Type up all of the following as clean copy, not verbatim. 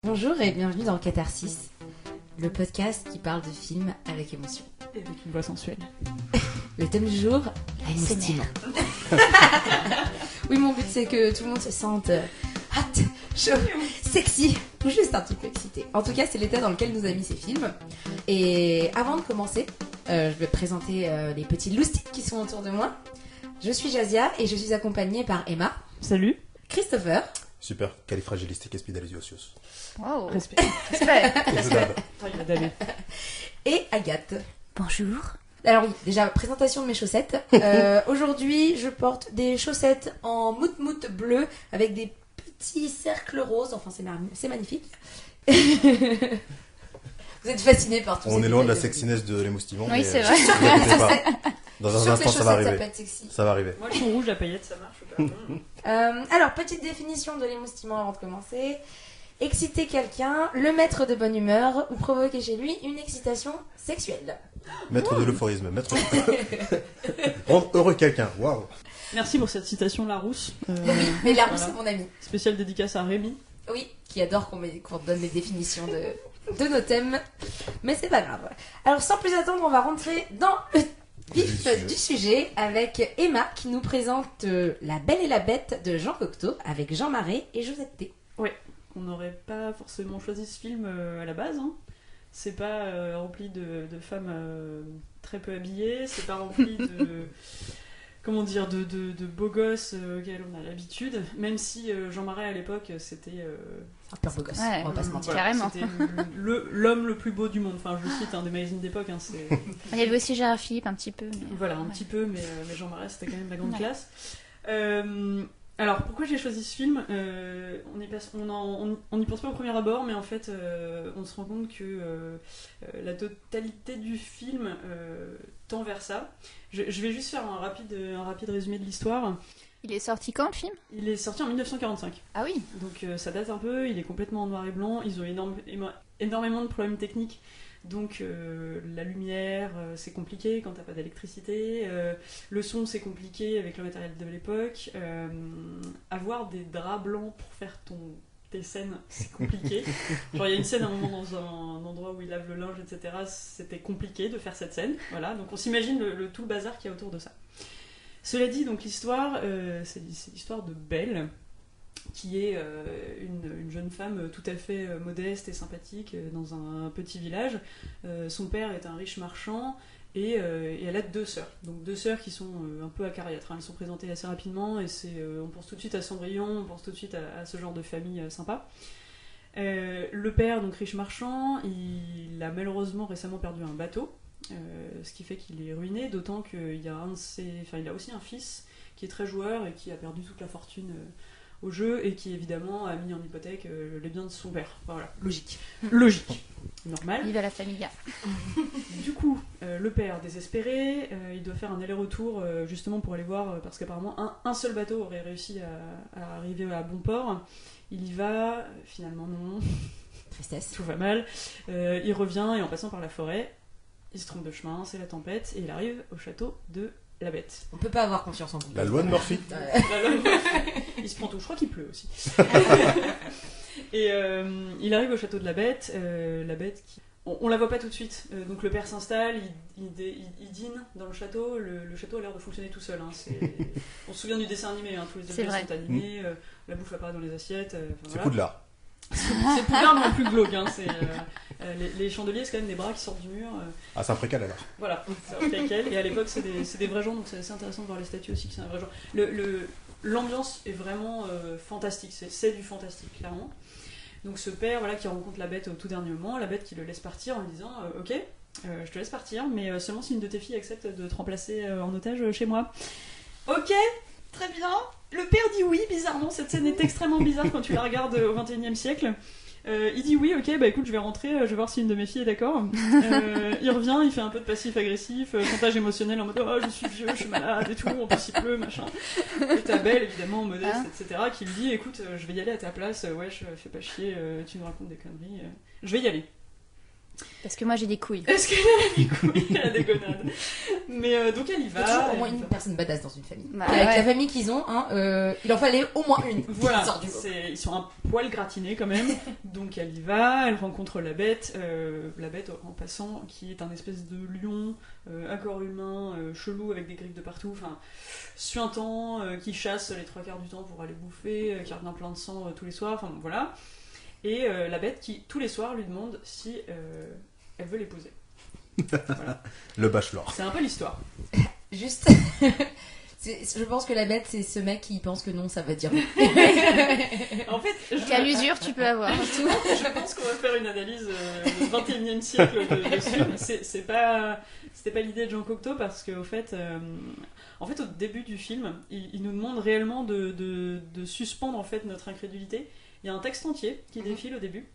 Bonjour et bienvenue dans Catharsis, le podcast qui parle de films avec émotion. Et avec une voix sensuelle. Le thème du jour, l'estime. Oui, mon but c'est que tout le monde se sente hot, chaud, sexy ou juste un petit peu excité. En tout cas, c'est l'état dans lequel nous a mis ces films. Et avant de commencer, je vais présenter les petits loustiques qui sont autour de moi. Je suis Jazia et je suis accompagnée par Emma. Salut. Christopher. Super, califragilisticexpialidocious. Wow. Respect. Respect. Il va d'aller. Et Agathe. Bonjour. Alors oui, déjà, présentation de mes chaussettes. Aujourd'hui, je porte des chaussettes en mout-mout bleu avec des petits cercles roses. Enfin, c'est magnifique. Vous êtes fascinés par tout ça. On est loin de la sexiness de l'émoustillon. Oui, mais, c'est vrai. vous inquiétez pas. Dans un Sur instant, les ça va chaussettes, ça peut arriver. être sexy. Ça va arriver. Moi, le son rouge, la paillette, ça marche pas. Alors, petite définition de l'émoustillon avant de commencer. Exciter quelqu'un, le mettre de bonne humeur ou provoquer chez lui une excitation sexuelle. Maître de l'euphorisme. Rendre heureux quelqu'un. Waouh. Merci pour cette citation Larousse. Mais la rousse, c'est mon ami. Spéciale dédicace à Rémi. Oui, qui adore qu'on donne les définitions de nos thèmes. Mais c'est pas grave. Alors, sans plus attendre, on va rentrer dans le vif du sujet avec Emma qui nous présente La Belle et la Bête de Jean Cocteau avec Jean Marais et Josette T. On n'aurait pas forcément choisi ce film à la base. Hein. C'est pas rempli de femmes très peu habillées. C'est pas rempli de... Comment dire, de beaux gosses auxquels on a l'habitude, même si Jean Marais à l'époque c'était Un pur beau gosse, Ouais, on va pas se mentir. Carrément. c'était l'homme le plus beau du monde. Enfin, je cite un des magazines d'époque. Hein, c'est Il y avait aussi Gérard Philippe un petit peu. Mais... voilà un Ouais. petit peu, mais Jean Marais c'était quand même la grande Ouais. classe. Alors pourquoi j'ai choisi ce film on n'y pense pas au premier abord, mais en fait on se rend compte que la totalité du film tend vers ça. Je vais juste faire un rapide résumé de l'histoire. Il est sorti quand le film? Il est sorti en 1945, Ah oui. donc ça date un peu, il est complètement en noir et blanc, ils ont énormément de problèmes techniques. Donc la lumière, c'est compliqué quand t'as pas d'électricité. Le son, c'est compliqué avec le matériel de l'époque. Avoir des draps blancs pour faire tes scènes, c'est compliqué. Genre il y a une scène à un moment dans un endroit où il lave le linge, etc. C'était compliqué de faire cette scène. Voilà, donc on s'imagine tout le bazar qu'il y a autour de ça. Cela dit, donc l'histoire, c'est l'histoire de Belle, qui est une jeune femme tout à fait modeste et sympathique dans un petit village. Son père est un riche marchand et elle a deux sœurs. Donc deux sœurs qui sont un peu acariâtres. Elles sont présentées assez rapidement et on pense tout de suite à Cendrillon, on pense tout de suite à ce genre de famille sympa. Le père, donc riche marchand, il a malheureusement récemment perdu un bateau, ce qui fait qu'il est ruiné, d'autant qu'il y a il a aussi un fils qui est très joueur et qui a perdu toute la fortune au jeu et qui évidemment a mis en hypothèque les biens de son père. Voilà. Logique. Normal. Vive la familia. Du coup, le père désespéré, il doit faire un aller-retour justement pour aller voir, parce qu'apparemment un seul bateau aurait réussi à arriver à bon port. Il y va, finalement non, Tristesse. tout va mal. Il revient et en passant par la forêt, il se trompe de chemin, c'est la tempête et il arrive au château de la Bête. On peut pas avoir confiance en vous. La loi de Murphy. Il se prend tout, je crois qu'il pleut aussi. Et il arrive au château de la Bête qui... On la voit pas tout de suite, donc le père s'installe, il dîne dans le château, le château a l'air de fonctionner tout seul. Hein. On se souvient du dessin animé, hein. Tous les C'est objets vrai. sont animés, la bouffe apparaît dans les assiettes. C'est Voilà. Poudlard. C'est Poudlard mais en plus glauque. Hein. Les chandeliers, c'est quand même des bras qui sortent du mur. Ah, c'est un précal alors. Voilà, c'est un préquel. Et à l'époque, c'est des vrais gens, donc c'est assez intéressant de voir les statues aussi, que c'est un vrai genre. L'ambiance est vraiment fantastique, c'est du fantastique, clairement. Donc ce père qui rencontre la Bête au tout dernier moment, la Bête qui le laisse partir en lui disant ok, je te laisse partir, mais seulement si une de tes filles accepte de te remplacer en otage chez moi. Ok, très bien. Le père dit oui, bizarrement. Cette scène est extrêmement bizarre quand tu la regardes au XXIe siècle. Il dit oui, ok, bah écoute, je vais rentrer, je vais voir si une de mes filles est d'accord. Il revient, il fait un peu de passif-agressif, chantage émotionnel en mode oh, je suis vieux, je suis malade et tout, en plus il pleut, machin. Et ta Belle, évidemment, modeste, etc., qui lui dit écoute, je vais y aller à ta place, wesh, fais pas chier, tu nous racontes des conneries, je vais y aller. Parce que moi j'ai des couilles. Est-ce qu'elle a des couilles? Elle a des gonades. Mais donc elle y Il y a toujours va. au moins une personne badass dans une famille. Bah, Et avec ouais. la famille qu'ils ont, il en fallait au moins une. Voilà, qui sort du lot. ils sont un poil gratinés quand même. Donc elle y va, elle rencontre la bête en passant, qui est un espèce de lion à corps humain, chelou avec des griffes de partout, enfin suintant, qui chasse les 3 quarts du temps pour aller bouffer, qui revient plein de sang tous les soirs, enfin bon, voilà. Et la bête qui tous les soirs lui demande si elle veut l'épouser. Voilà. Le bachelor. C'est un peu l'histoire. Juste. Je pense que la bête, c'est ce mec qui pense que non, ça va dire oui. En fait, Qu'à l'usure tu peux avoir. Je pense qu'on va faire une analyse du 21e siècle de ce film. C'était pas l'idée de Jean Cocteau parce qu'au fait, au début du film, il nous demande réellement de suspendre en fait notre incrédulité. Il y a un texte entier qui défile au début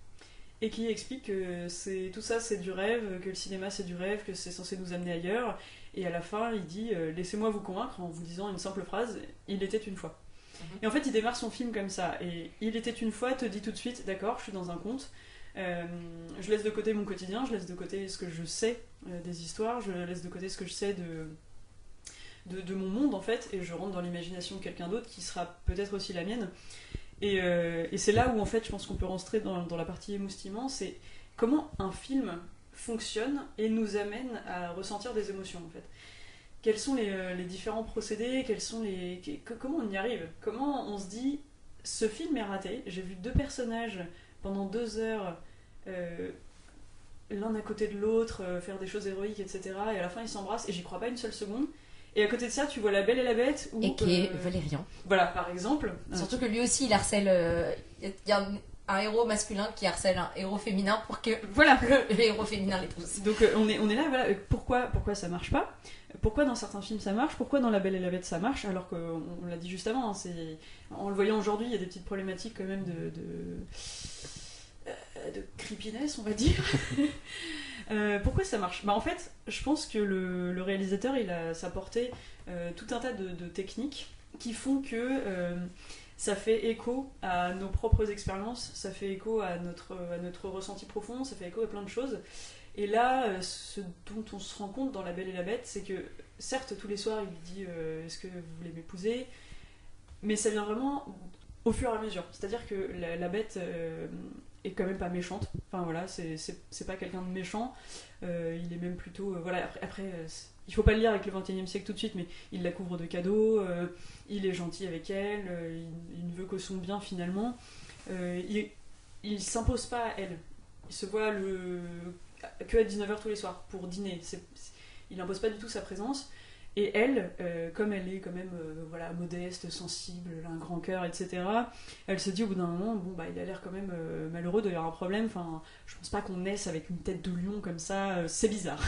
et qui explique que tout ça c'est du rêve, que le cinéma c'est du rêve, que c'est censé nous amener ailleurs. Et à la fin, il dit laissez-moi vous convaincre en vous disant une simple phrase, il était une fois. Et en fait, il démarre son film comme ça. Et il était une fois te dit tout de suite, d'accord, je suis dans un conte, je laisse de côté mon quotidien, je laisse de côté ce que je sais des histoires, je laisse de côté ce que je sais de mon monde en fait, et je rentre dans l'imagination de quelqu'un d'autre qui sera peut-être aussi la mienne. Et c'est là où en fait je pense qu'on peut rentrer dans la partie émoustillement, c'est comment un film fonctionne et nous amène à ressentir des émotions en fait. Quels sont les différents procédés, comment on y arrive, comment on se dit ce film est raté, j'ai vu 2 personnages pendant 2 heures l'un à côté de l'autre faire des choses héroïques etc. et à la fin ils s'embrassent et j'y crois pas une seule seconde. Et à côté de ça, tu vois La Belle et la Bête. Et qui est Valérian. Voilà, par exemple. Surtout que lui aussi, il harcèle. Il y a un héros masculin qui harcèle un héros féminin pour que voilà. le héros féminin l'épouse. Donc on est là, voilà. Pourquoi ça marche pas? Pourquoi dans certains films ça marche? Pourquoi dans La Belle et la Bête ça marche? Alors qu'on l'a dit juste avant, hein, en le voyant aujourd'hui, il y a des petites problématiques quand même de creepiness, on va dire. Pourquoi ça marche? En fait, je pense que le réalisateur, il a s'apporté tout un tas de techniques qui font que ça fait écho à nos propres expériences, ça fait écho à notre ressenti profond, ça fait écho à plein de choses. Et là, ce dont on se rend compte dans La Belle et la Bête, c'est que, certes, tous les soirs, il lui dit « Est-ce que vous voulez m'épouser ?» Mais ça vient vraiment au fur et à mesure. C'est-à-dire que la bête est quand même pas méchante. Enfin voilà, c'est pas quelqu'un de méchant. Il est même plutôt... voilà, après il faut pas le lire avec le 21e siècle tout de suite, mais il la couvre de cadeaux, il est gentil avec elle, il ne veut que son bien finalement. Il s'impose pas à elle. Il se voit que à 19h tous les soirs pour dîner. Il n'impose pas du tout sa présence. Et elle, comme elle est quand même voilà, modeste, sensible, elle a un grand cœur, etc., elle se dit au bout d'un moment, bon, bah, il a l'air quand même malheureux, d'avoir un problème, enfin, je pense pas qu'on naisse avec une tête de lion comme ça, c'est bizarre.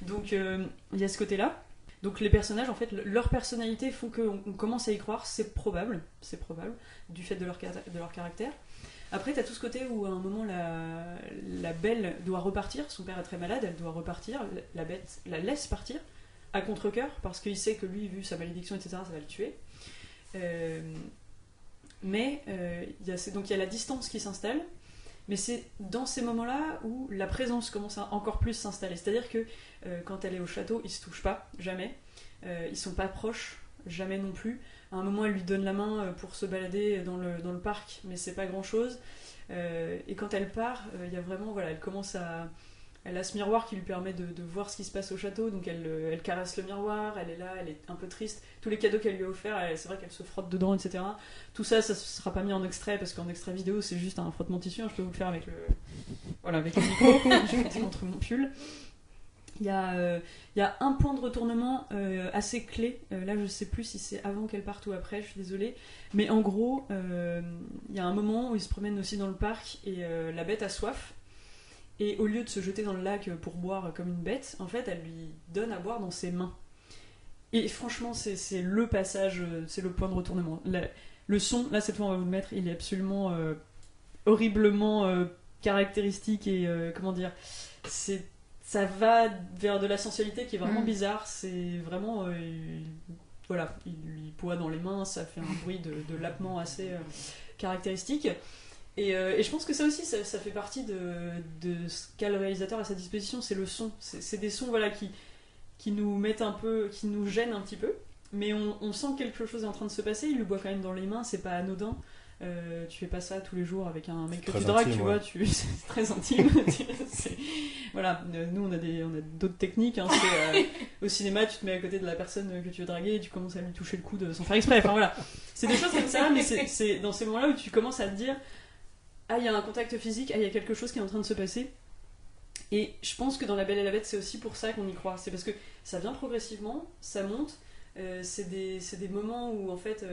Donc il y a ce côté-là. Donc les personnages, en fait, leur personnalité font qu'on commence à y croire, c'est probable, du fait de leur caractère. Après, t'as tout ce côté où à un moment la belle doit repartir, son père est très malade, elle doit repartir, la bête la laisse partir, à contre-cœur, parce qu'il sait que lui, vu sa malédiction, etc., ça va le tuer. Mais donc il y a la distance qui s'installe, mais c'est dans ces moments-là où la présence commence à encore plus s'installer. C'est-à-dire que quand elle est au château, ils se touchent pas, jamais. Ils sont pas proches, jamais non plus. À un moment, elle lui donne la main pour se balader dans le parc, mais c'est pas grand-chose. Et quand elle part, il y a vraiment, voilà, elle a ce miroir qui lui permet de voir ce qui se passe au château, donc elle caresse le miroir, elle est là, elle est un peu triste. Tous les cadeaux qu'elle lui a offerts, c'est vrai qu'elle se frotte dedans, etc. Tout ça, ça sera pas mis en extrait, parce qu'en extrait vidéo, c'est juste un frottement tissu, hein, je peux vous le faire avec le micro, je vais mettre contre mon pull. Il y a un point de retournement assez clé, là je sais plus si c'est avant qu'elle parte ou après, je suis désolée, mais en gros, il y a un moment où ils se promènent aussi dans le parc, et la bête a soif. Et au lieu de se jeter dans le lac pour boire comme une bête, en fait, elle lui donne à boire dans ses mains. Et franchement, c'est le passage, c'est le point de retournement. Le son, là, cette fois, on va vous le mettre, il est absolument horriblement caractéristique et, comment dire, ça va vers de la sensualité qui est vraiment bizarre. C'est vraiment... voilà, il lui boit dans les mains, ça fait un bruit de lapement assez caractéristique. Et je pense que ça aussi, ça fait partie de ce qu'a le réalisateur à sa disposition, c'est le son. C'est des sons voilà, qui nous mettent un peu, qui nous gênent un petit peu, mais on sent que quelque chose est en train de se passer, il le boit quand même dans les mains, c'est pas anodin. Tu fais pas ça tous les jours avec un mec que tu dragues, intime, tu vois, c'est très intime. Voilà, nous on a d'autres techniques. Hein, au cinéma, tu te mets à côté de la personne que tu veux draguer et tu commences à lui toucher le coude sans faire exprès. Enfin voilà, c'est des choses comme ça, mais c'est dans ces moments-là où tu commences à te dire ah, il y a un contact physique, ah, il y a quelque chose qui est en train de se passer. Et je pense que dans La Belle et la Bête, c'est aussi pour ça qu'on y croit. C'est parce que ça vient progressivement, ça monte. C'est des moments où en fait.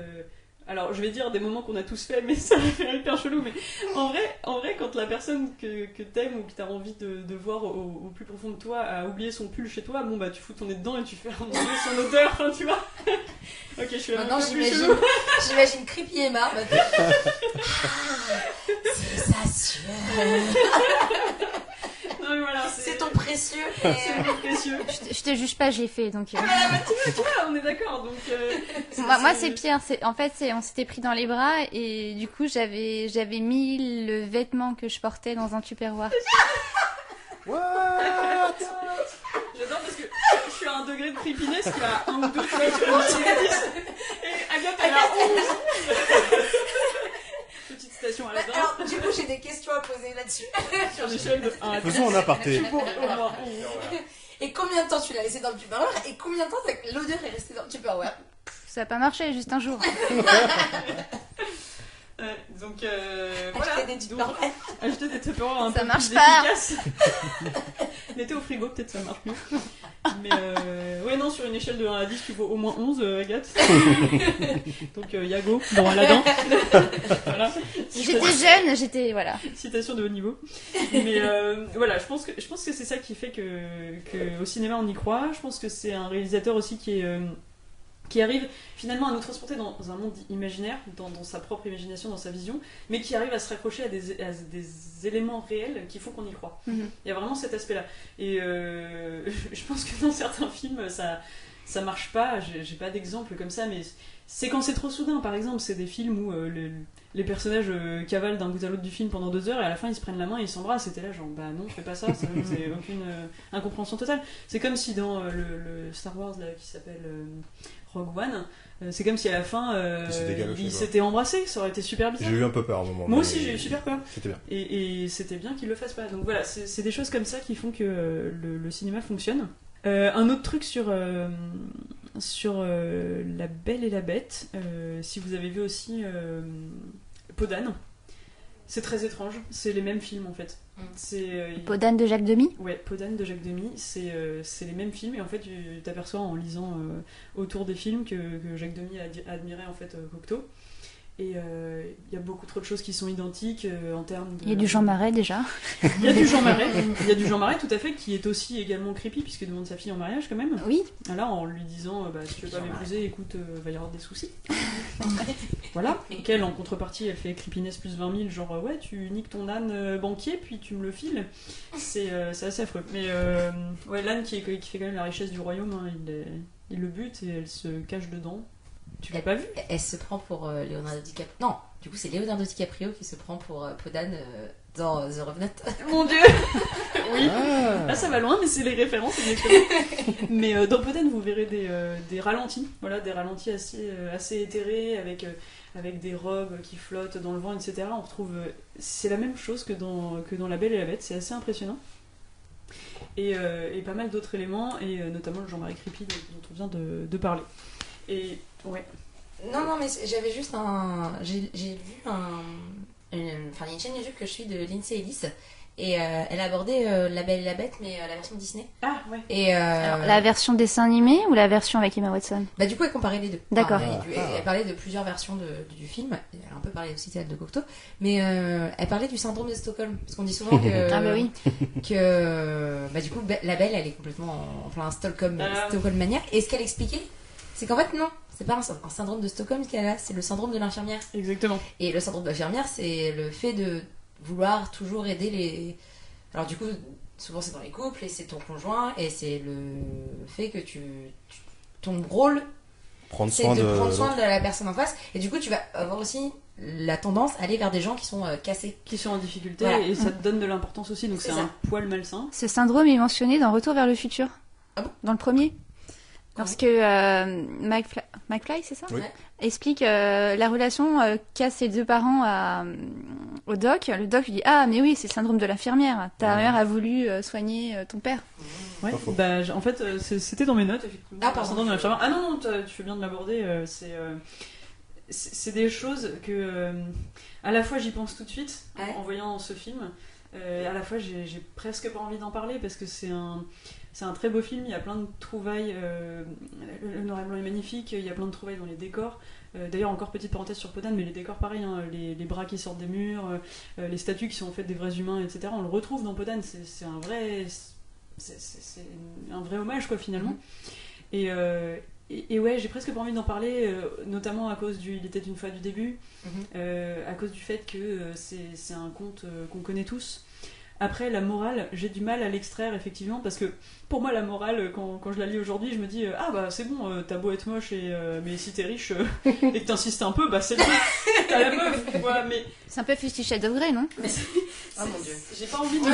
Alors, je vais dire des moments qu'on a tous fait, mais ça va faire hyper chelou. Mais en vrai, quand la personne que t'aimes ou que t'as envie de voir au plus profond de toi a oublié son pull chez toi, bon bah tu fous ton nez dedans et tu fais remonter son odeur, hein, tu vois. Ok, je suis là. Maintenant, j'imagine Creepy Emma. C'est ça, sueur. Non, mais voilà, c'est ton précieux. C'est mon précieux. Je te juge pas, j'ai fait donc. Tu vois, on est d'accord. Donc. Moi, c'est pire. En fait, on s'était pris dans les bras et du coup, j'avais mis le vêtement que je portais dans un tupperware. What? J'adore parce que je suis à un degré de creepiness qui a 1 ou 2 sur le 10. Et Agathe, elle a 11. Petite citation à la fin. Alors, du coup, j'ai des questions à poser là-dessus. Sur l'échelle de 1 à 10. Faisons en aparté. Au moins 11. Et combien de temps tu l'as laissé dans le Tupperware et combien de temps l'odeur est restée dans le Tupperware? Ça a pas marché, juste un jour. Donc voilà. Acheter des Tupperware un ça peu marche plus pas. efficaces. Mettez au frigo, peut-être ça marche mieux. Mais ouais, non, sur une échelle de 1 à 10, tu vaux au moins 11, Agathe. Donc Yago, dans Aladdin. Voilà. J'étais voilà. Citation de haut niveau. Mais voilà, je pense que c'est ça qui fait que au cinéma on y croit. Je pense que c'est un réalisateur aussi qui arrive finalement à nous transporter dans un monde imaginaire, dans sa propre imagination, dans sa vision, mais qui arrive à se raccrocher à des éléments réels qui font qu'on y croit. Mm-hmm. Il y a vraiment cet aspect-là. Et je pense que dans certains films, ça marche pas. J'ai pas d'exemple comme ça, mais c'est quand c'est trop soudain. Par exemple, c'est des films où les personnages cavalent d'un bout à l'autre du film pendant 2 heures et à la fin ils se prennent la main et ils s'embrassent. C'était là genre bah non, fais pas ça, c'est aucune incompréhension totale. C'est comme si dans le Star Wars là, qui s'appelle Rogue One, c'est comme si à la fin ils s'étaient embrassés, ça aurait été super bizarre. J'ai eu un peu peur à un moment. Moi aussi j'ai eu super peur. C'était bien. Et c'était bien qu'ils le fassent pas. Donc voilà, c'est des choses comme ça qui font que le cinéma fonctionne. Un autre truc sur La Belle et la Bête, si vous avez vu aussi Peau d'âne, c'est très étrange, c'est les mêmes films en fait. Peau d'âne de Jacques Demy. Ouais, Peau d'âne de Jacques Demy, c'est les mêmes films et en fait tu t'aperçois en lisant autour des films que Jacques Demy a admiré en fait Cocteau. Et il y a beaucoup trop de choses qui sont identiques en termes de... Il y a du Jean Marais déjà. Il y a du Jean Marais, tout à fait, qui est aussi également creepy puisqu'il demande sa fille en mariage quand même. Oui. Là, en lui disant si tu veux pas m'épouser, écoute, va y avoir des soucis. Voilà. Donc elle, en contrepartie, elle fait creepiness plus 20 000, genre ouais, tu niques ton âne banquier puis tu me le files. C'est assez affreux. Mais ouais, l'âne qui fait quand même la richesse du royaume, hein, il le bute et elle se cache dedans. Tu l'as pas vu? Elle se prend pour Leonardo DiCaprio. Non, du coup c'est Leonardo DiCaprio qui se prend pour Peau d'âne dans The Revenant. Mon Dieu. Oui. Là ça va loin, mais c'est les références exactement. Mais dans Peau d'âne vous verrez des ralentis, voilà, des ralentis assez éthérés avec des robes qui flottent dans le vent, etc. On retrouve c'est la même chose que dans La Belle et la Bête, c'est assez impressionnant. Et pas mal d'autres éléments, et notamment le Jean-Marie Creepy dont on vient de parler. Et ouais. Non, mais j'avais juste j'ai vu il y a une chaîne YouTube que je suis de Lindsay Ellis et elle a abordé La Belle et la Bête, mais la version Disney. Ah ouais. Et Alors, la version dessin animé ou la version avec Emma Watson? Bah du coup elle comparait les deux. D'accord. Elle parlait de plusieurs versions du film. Elle a un peu parlé aussi de Cocteau, mais elle parlait du syndrome de Stockholm parce qu'on dit souvent que ah bah oui. que bah du coup la Belle elle est complètement en plein Stockholm maniaque. Et ce qu'elle expliquait, c'est qu'en fait non, c'est pas un syndrome de Stockholm qu'elle a, c'est le syndrome de l'infirmière. Exactement. Et le syndrome de l'infirmière, c'est le fait de vouloir toujours aider les... Alors du coup, souvent c'est dans les couples et c'est ton conjoint et c'est le fait que ton rôle Prendre C'est soin de de prendre soin de la personne en face. Et du coup, tu vas avoir aussi la tendance à aller vers des gens qui sont cassés. Qui sont en difficulté Voilà. et ça te donne de l'importance aussi, donc C'est c'est ça. un poil malsain. Ce syndrome est mentionné dans Retour vers le futur. Ah bon? Dans le premier. Lorsque McFly, c'est ça? Oui. Explique la relation qu'a ses deux parents au doc. Le doc lui dit: ah, mais oui, c'est le syndrome de l'infirmière. Ta mère a voulu soigner ton père. Ouais, Pas faux. bah, en fait, c'était dans mes notes, effectivement. Ah, pardon. Le syndrome de l'infirmière. Ah non, tu fais bien de l'aborder. C'est des choses que, à la fois, j'y pense tout de suite Ouais. en voyant ce film. À la fois, j'ai presque pas envie d'en parler parce que c'est un très beau film. Il y a plein de trouvailles. Le noir et blanc est magnifique. Il y a plein de trouvailles dans les décors. D'ailleurs, encore petite parenthèse sur Podane, mais les décors pareil, hein, les bras qui sortent des murs, les statues qui sont en fait des vrais humains, etc. On le retrouve dans Podane. C'est un vrai. C'est un vrai hommage, quoi, finalement. Et ouais, j'ai presque pas envie d'en parler, notamment à cause du Il était une fois du début, à cause du fait que c'est un conte qu'on connaît tous. Après, la morale, j'ai du mal à l'extraire, effectivement, parce que pour moi, la morale, quand je la lis aujourd'hui, je me dis ah bah c'est bon, t'as beau être moche, mais si t'es riche et que t'insistes un peu, bah c'est bon, t'as la meuf, tu vois, mais C'est un peu Fifty Shades of Grey, non? Ah mon dieu. j'ai pas envie de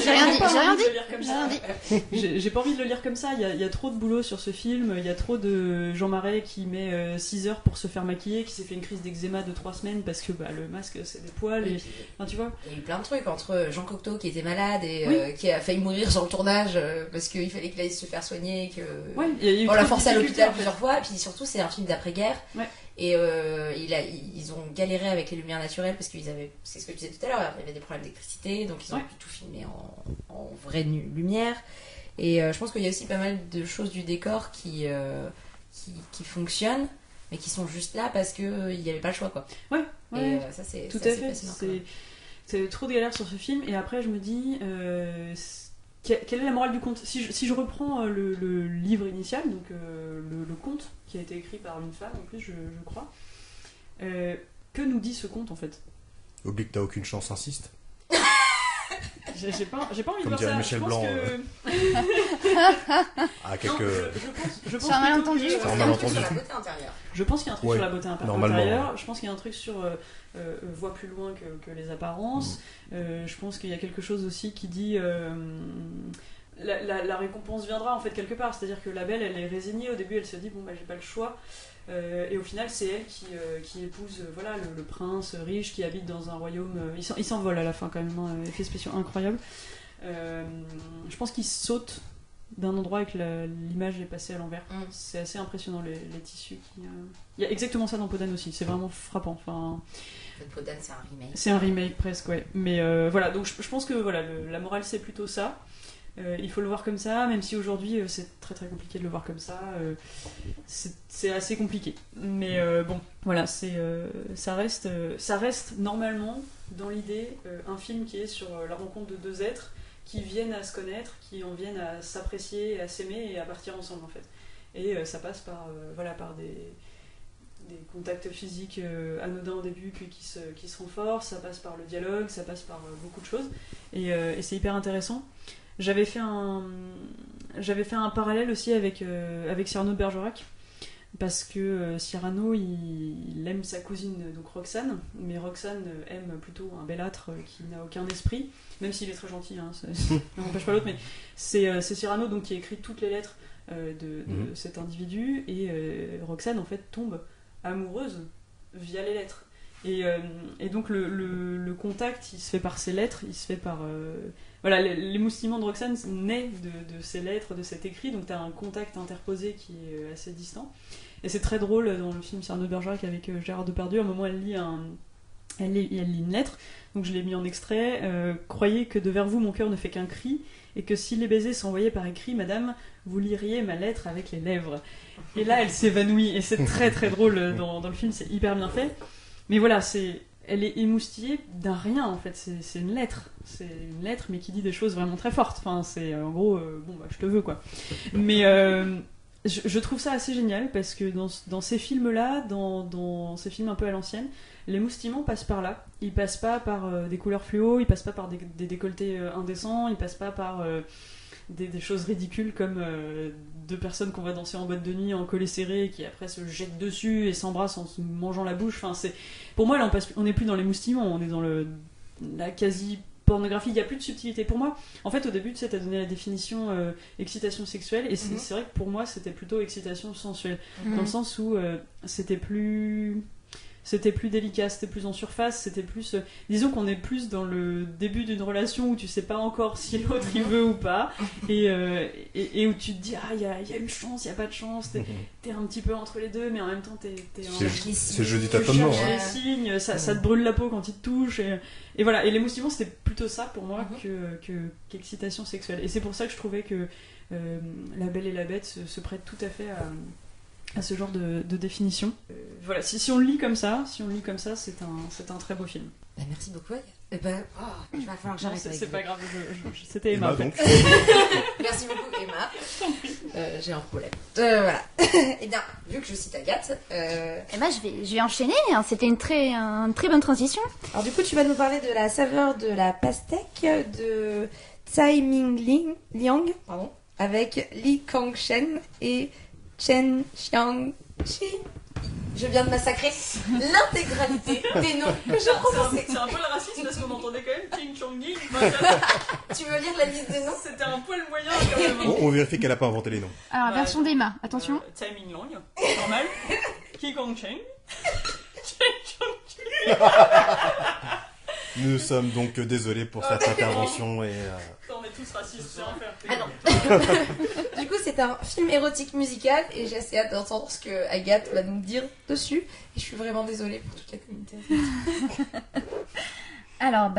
J'ai rien dit, pas j'ai rien envie dit. de le lire comme J'ai ça. rien dit. J'ai pas envie de le lire comme ça, il y a trop de boulot sur ce film, il y a trop de Jean Marais qui met 6 heures pour se faire maquiller, qui s'est fait une crise d'eczéma de 3 semaines parce que bah, le masque c'est des poils, et... enfin, tu vois. Il y a eu plein de trucs entre Jean Cocteau qui était malade et Oui. qui a failli mourir sur le tournage parce qu'il fallait qu'il aille se faire soigner et que Ouais, il y a eu on l'a trop de forcé à difficultés, l'hôpital en fait. plusieurs fois. Et puis surtout, c'est un film d'après-guerre. Ouais. Et ils ont galéré avec les lumières naturelles parce qu'ils avaient, c'est ce que tu disais tout à l'heure, il y avait des problèmes d'électricité, donc ils ont Ouais. pu tout filmer en vraie lumière. Et je pense qu'il y a aussi pas mal de choses du décor qui fonctionnent, mais qui sont juste là parce qu'il n'y avait pas le choix, quoi. Ouais, Et ça, c'est tout c'est à assez fait. fascinant, quand même. C'est trop de galères sur ce film, et après je me dis quelle est la morale du conte. Si je reprends le livre initial, donc le conte qui a été écrit par une femme en plus, je crois, que nous dit ce conte en fait? Oublie que t'as aucune chance, insiste. J'ai pas envie Comme de voir dirait ça. Michel je pense Blanc, que... Ah, quelques. Non, je pense C'est un plutôt malentendu. que- Je pense qu'il y a un malentendu. truc sur la beauté intérieure. Je pense qu'il y a un truc Ouais, sur la beauté normalement, intérieure, je pense qu'il y a un truc sur voit plus loin que les apparences, je pense qu'il y a quelque chose aussi qui dit la récompense viendra en fait quelque part, c'est-à-dire que la belle elle est résignée, au début elle se dit bon bah j'ai pas le choix, et au final c'est elle qui épouse voilà, le prince riche qui habite dans un royaume, il s'envole à la fin quand même, hein, effets spéciaux incroyables. Je pense qu'il saute d'un endroit et que l'image est passée à l'envers. C'est assez impressionnant les tissus qui. Il y a exactement ça dans Podane aussi, c'est vraiment frappant. Enfin, Podane, c'est un remake. c'est un remake presque, ouais. Mais voilà, donc je pense que voilà, la morale c'est plutôt ça. Il faut le voir comme ça, même si aujourd'hui c'est très très compliqué de le voir comme ça. C'est assez compliqué. Mais bon, voilà, ça reste normalement dans l'idée un film qui est sur la rencontre de deux êtres qui viennent à se connaître, qui en viennent à s'apprécier, à s'aimer et à partir ensemble en fait. Et ça passe par des contacts physiques anodins au début puis qui se renforcent, ça passe par le dialogue, ça passe par beaucoup de choses et c'est hyper intéressant. J'avais fait un parallèle aussi avec Cyrano de Bergerac, parce que Cyrano il aime sa cousine donc Roxane, mais Roxane aime plutôt un belâtre qui n'a aucun esprit, même s'il est très gentil, hein, ça n'empêche pas l'autre, mais c'est Cyrano donc qui écrit toutes les lettres de cet individu, et Roxane en fait tombe amoureuse via les lettres. Et donc le contact il se fait par ces lettres, il se fait par voilà, l'émoustillement de Roxane naît de ces lettres, de cet écrit, donc tu as un contact interposé qui est assez distant. Et c'est très drôle dans le film Cyrano de Bergerac avec Gérard Depardieu, à un moment elle lit une lettre, donc je l'ai mis en extrait. Croyez que de vers vous mon cœur ne fait qu'un cri, et que si les baisers s'envoyaient par écrit, madame, vous liriez ma lettre avec les lèvres. Et là elle s'évanouit, et c'est très très drôle dans le film, c'est hyper bien fait. Mais voilà, elle est émoustillée d'un rien en fait, c'est une lettre. C'est une lettre mais qui dit des choses vraiment très fortes. Enfin, c'est en gros, bon bah je te veux quoi. Mais je trouve ça assez génial parce que dans ces films-là, dans ces films un peu à l'ancienne, l'émoustillement passe par là. Il passe pas par des couleurs fluo, il passe pas par des décolletés indécents, il passe pas par des choses ridicules comme deux personnes qu'on va danser en boîte de nuit en collet serré et qui après se jettent dessus et s'embrassent en se mangeant la bouche. Enfin, pour moi, là, on n'est plus dans les moustillements, on est dans la quasi pornographie, il n'y a plus de subtilité. Pour moi, en fait, au début, tu sais, t'as donné la définition excitation sexuelle, et c'est vrai que pour moi, c'était plutôt excitation sensuelle, dans le sens où c'était plus délicat, c'était plus en surface, c'était plus... disons qu'on est plus dans le début d'une relation où tu sais pas encore si l'autre il veut ou pas, et où tu te dis, ah, il y a une chance, il y a pas de chance, t'es un petit peu entre les deux, mais en même temps, t'es C'est le jeu du tu tâtonnement. cherches les signes, ça te brûle la peau quand il te touche, et voilà. Et les moustillements, c'était plutôt ça pour moi qu'excitation sexuelle. Et c'est pour ça que je trouvais que La Belle et la Bête se prête tout à fait à ce genre de définition. Voilà, si on le lit comme ça, c'est un très beau film. Bah, merci beaucoup. Et ben, il va falloir que j'arrête avec C'est vous. pas grave, c'était Emma. Donc. Merci beaucoup, Emma. J'ai un problème. Voilà. Et bien, vu que je cite Agathe... Et ben, je vais enchaîner, hein. C'était une très bonne transition. Alors du coup, tu vas nous parler de la saveur de la pastèque de Tsai Ming Liang, avec Li Kangshen et Chen Xiangqi. Je viens de massacrer l'intégralité des noms que j'ai prononcés. C'est un peu le racisme parce qu'on entendait quand même King Chong-gi. Tu veux lire la liste des noms? C'était un poil moyen quand même. On vérifie qu'elle a pas inventé les noms. Alors, version d'Emma, attention. Tsai Ming Liang, normal. Ki Gong Cheng. Nous sommes donc désolés pour cette intervention et... On est tous racistes, c'est enfer. Ah non. Du coup, c'est un film érotique musical et j'ai assez hâte d'entendre ce que Agathe va nous dire dessus. Et je suis vraiment désolée pour toute la communauté. Alors,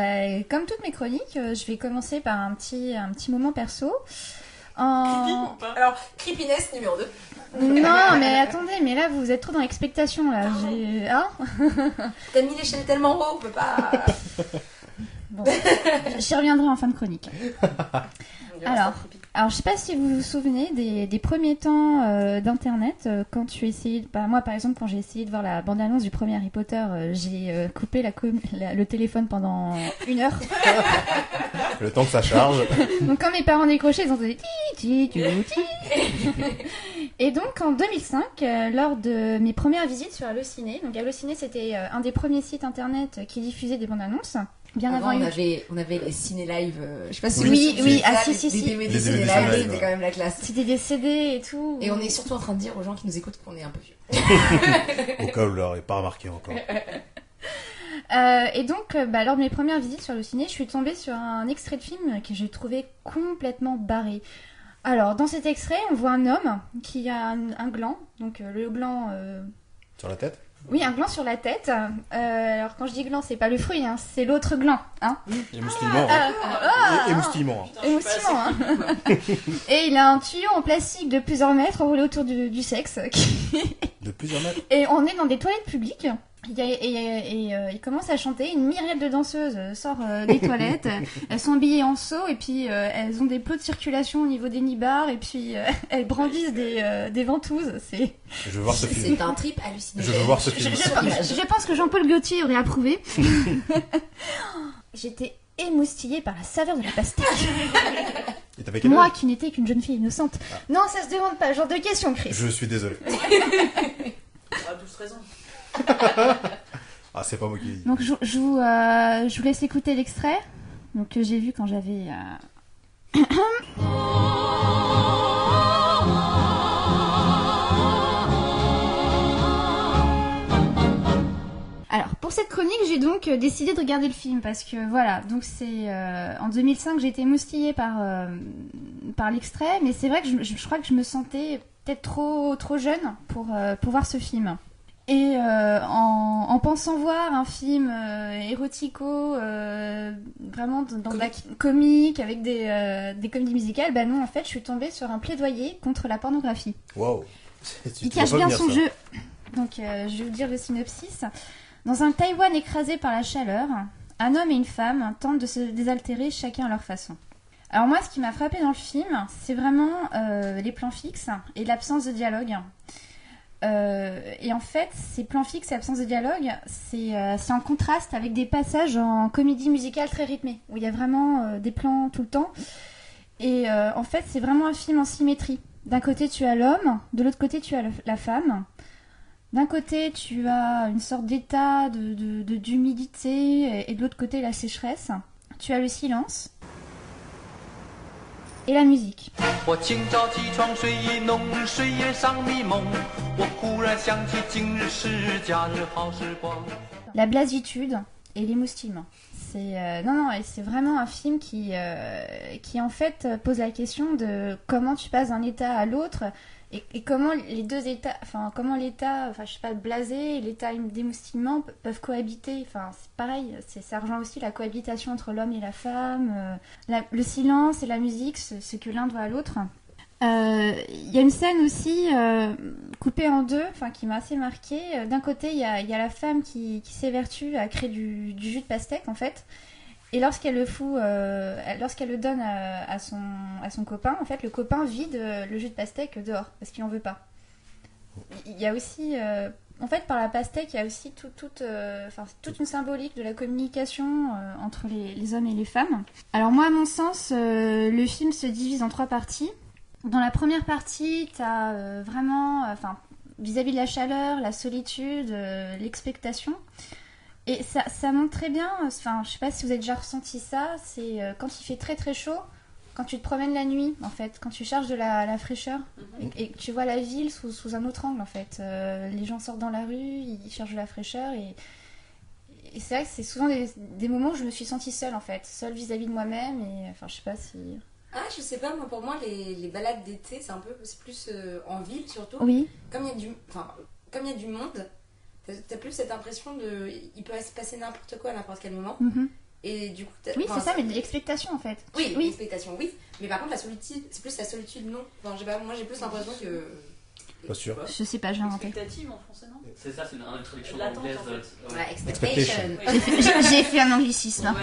comme toutes mes chroniques, je vais commencer par un petit moment perso. Creepy ou pas? Alors, creepiness numéro 2. Non, mais attendez, mais là, vous êtes trop dans l'expectation, là. T'as mis l'échelle tellement haut, on peut pas... Bon, j'y reviendrai en fin de chronique. Alors, je sais pas si vous vous souvenez des premiers temps d'internet, quand tu essayais, moi par exemple, quand j'ai essayé de voir la bande-annonce du premier Harry Potter, j'ai coupé le téléphone pendant 1 heure. Le temps que ça charge. Donc quand mes parents décrochaient, ils entendaient ti. Et donc en 2005, lors de mes premières visites sur Allociné, donc Allociné c'était un des premiers sites internet qui diffusait des bandes annonces. Bien avant, on avait les ciné live. Je sais pas si oui, les DVD ciné live, c'était quand même la classe. C'était des CD et tout. Et on est surtout en train de dire aux gens qui nous écoutent qu'on est un peu vieux. Au cas où vous l'aurez pas remarqué encore. Et donc, lors de mes premières visites sur Allociné, je suis tombée sur un extrait de film que j'ai trouvé complètement barré. Alors, dans cet extrait, on voit un homme qui a un gland, donc le gland... Sur la tête? Oui, un gland sur la tête. Alors, quand je dis gland, c'est pas le fruit, hein, c'est l'autre gland. Hein. Émoustillement. Émoustillement. Émoustillement, hein. Et il a un tuyau en plastique de plusieurs mètres enroulé autour du sexe. De plusieurs mètres? Et on est dans des toilettes publiques. Il commence à chanter, une myriade de danseuses sort des toilettes, elles sont habillées en seau et puis elles ont des plots de circulation au niveau des nibards et puis elles brandissent des ventouses. Je veux voir ce film. C'est un trip hallucinant. Je veux voir ce film. Je pense que Jean-Paul Gaultier aurait approuvé. J'étais émoustillée par la saveur de la pastèque. Et t'avais quel Moi âge? qui n'étais qu'une jeune fille innocente. Non, ça se demande pas, genre de question, Chris. Je suis désolé. À 12-13 ans. Ah, c'est pas moi qui... Donc je vous laisse écouter l'extrait que j'ai vu quand j'avais... Alors, pour cette chronique, j'ai donc décidé de regarder le film parce que voilà, donc c'est en 2005 j'ai été émoustillée par l'extrait, mais c'est vrai que je crois que je me sentais peut-être trop jeune pour voir ce film. Et en pensant voir un film érotico, vraiment dans de la comique, avec des comédies musicales, bah non, en fait, je suis tombée sur un plaidoyer contre la pornographie. Waouh. Il cache bien son jeu. Donc, je vais vous dire le synopsis. Dans un Taïwan écrasé par la chaleur, un homme et une femme tentent de se désaltérer chacun à leur façon. Alors moi, ce qui m'a frappé dans le film, c'est vraiment les plans fixes et l'absence de dialogue. Et en fait, ces plans fixes et absence de dialogue, c'est en contraste avec des passages en comédie musicale très rythmée, où il y a vraiment des plans tout le temps. Et en fait, c'est vraiment un film en symétrie. D'un côté, tu as l'homme, de l'autre côté, tu as la femme. D'un côté, tu as une sorte d'état d'humidité, et de l'autre côté, la sécheresse. Tu as le silence et la musique. La blasitude et l'émoustillement. Et c'est vraiment un film qui en fait pose la question de comment tu passes d'un état à l'autre et comment les deux états, comment l'état, blasé et l'état d'émoustillement peuvent cohabiter. C'est pareil, ça rejoint aussi la cohabitation entre l'homme et la femme, le silence et la musique, ce que l'un doit à l'autre. Il y a une scène aussi coupée en deux, qui m'a assez marquée. D'un côté, il y a la femme qui s'évertue à créer du jus de pastèque en fait, et lorsqu'elle le donne à son copain, en fait, le copain vide le jus de pastèque dehors parce qu'il en veut pas. Il y a aussi, en fait, par la pastèque, il y a aussi toute une symbolique de la communication entre les hommes et les femmes. Alors moi, à mon sens, le film se divise en 3 parties. Dans la première partie, tu as vraiment, vis-à-vis de la chaleur, la solitude, l'expectation. Et ça montre très bien, je sais pas si vous avez déjà ressenti ça, c'est quand il fait très très chaud, quand tu te promènes la nuit, en fait, quand tu cherches de la fraîcheur, et que tu vois la ville sous un autre angle, en fait. Les gens sortent dans la rue, ils cherchent de la fraîcheur, et c'est vrai que c'est souvent des moments où je me suis sentie seule, en fait, seule vis-à-vis de moi-même, et je sais pas si... Ah, je sais pas, pour moi, les balades d'été, c'est plus en ville, surtout. Oui. Comme il y a du monde, t'as plus cette impression il peut se passer n'importe quoi à n'importe quel moment. Mm-hmm. Et du coup, oui, c'est ça, mais de l'expectation, en fait. Oui, l'expectation, oui. Mais par contre, la solitude, c'est plus la solitude, non. Moi, j'ai plus l'impression que... Pas sûr. Je sais pas, j'ai inventé. Expectative en français, non? C'est ça, c'est une introduction L'attente, anglaise. en fait. Ouais, expectation. J'ai fait un anglicisme.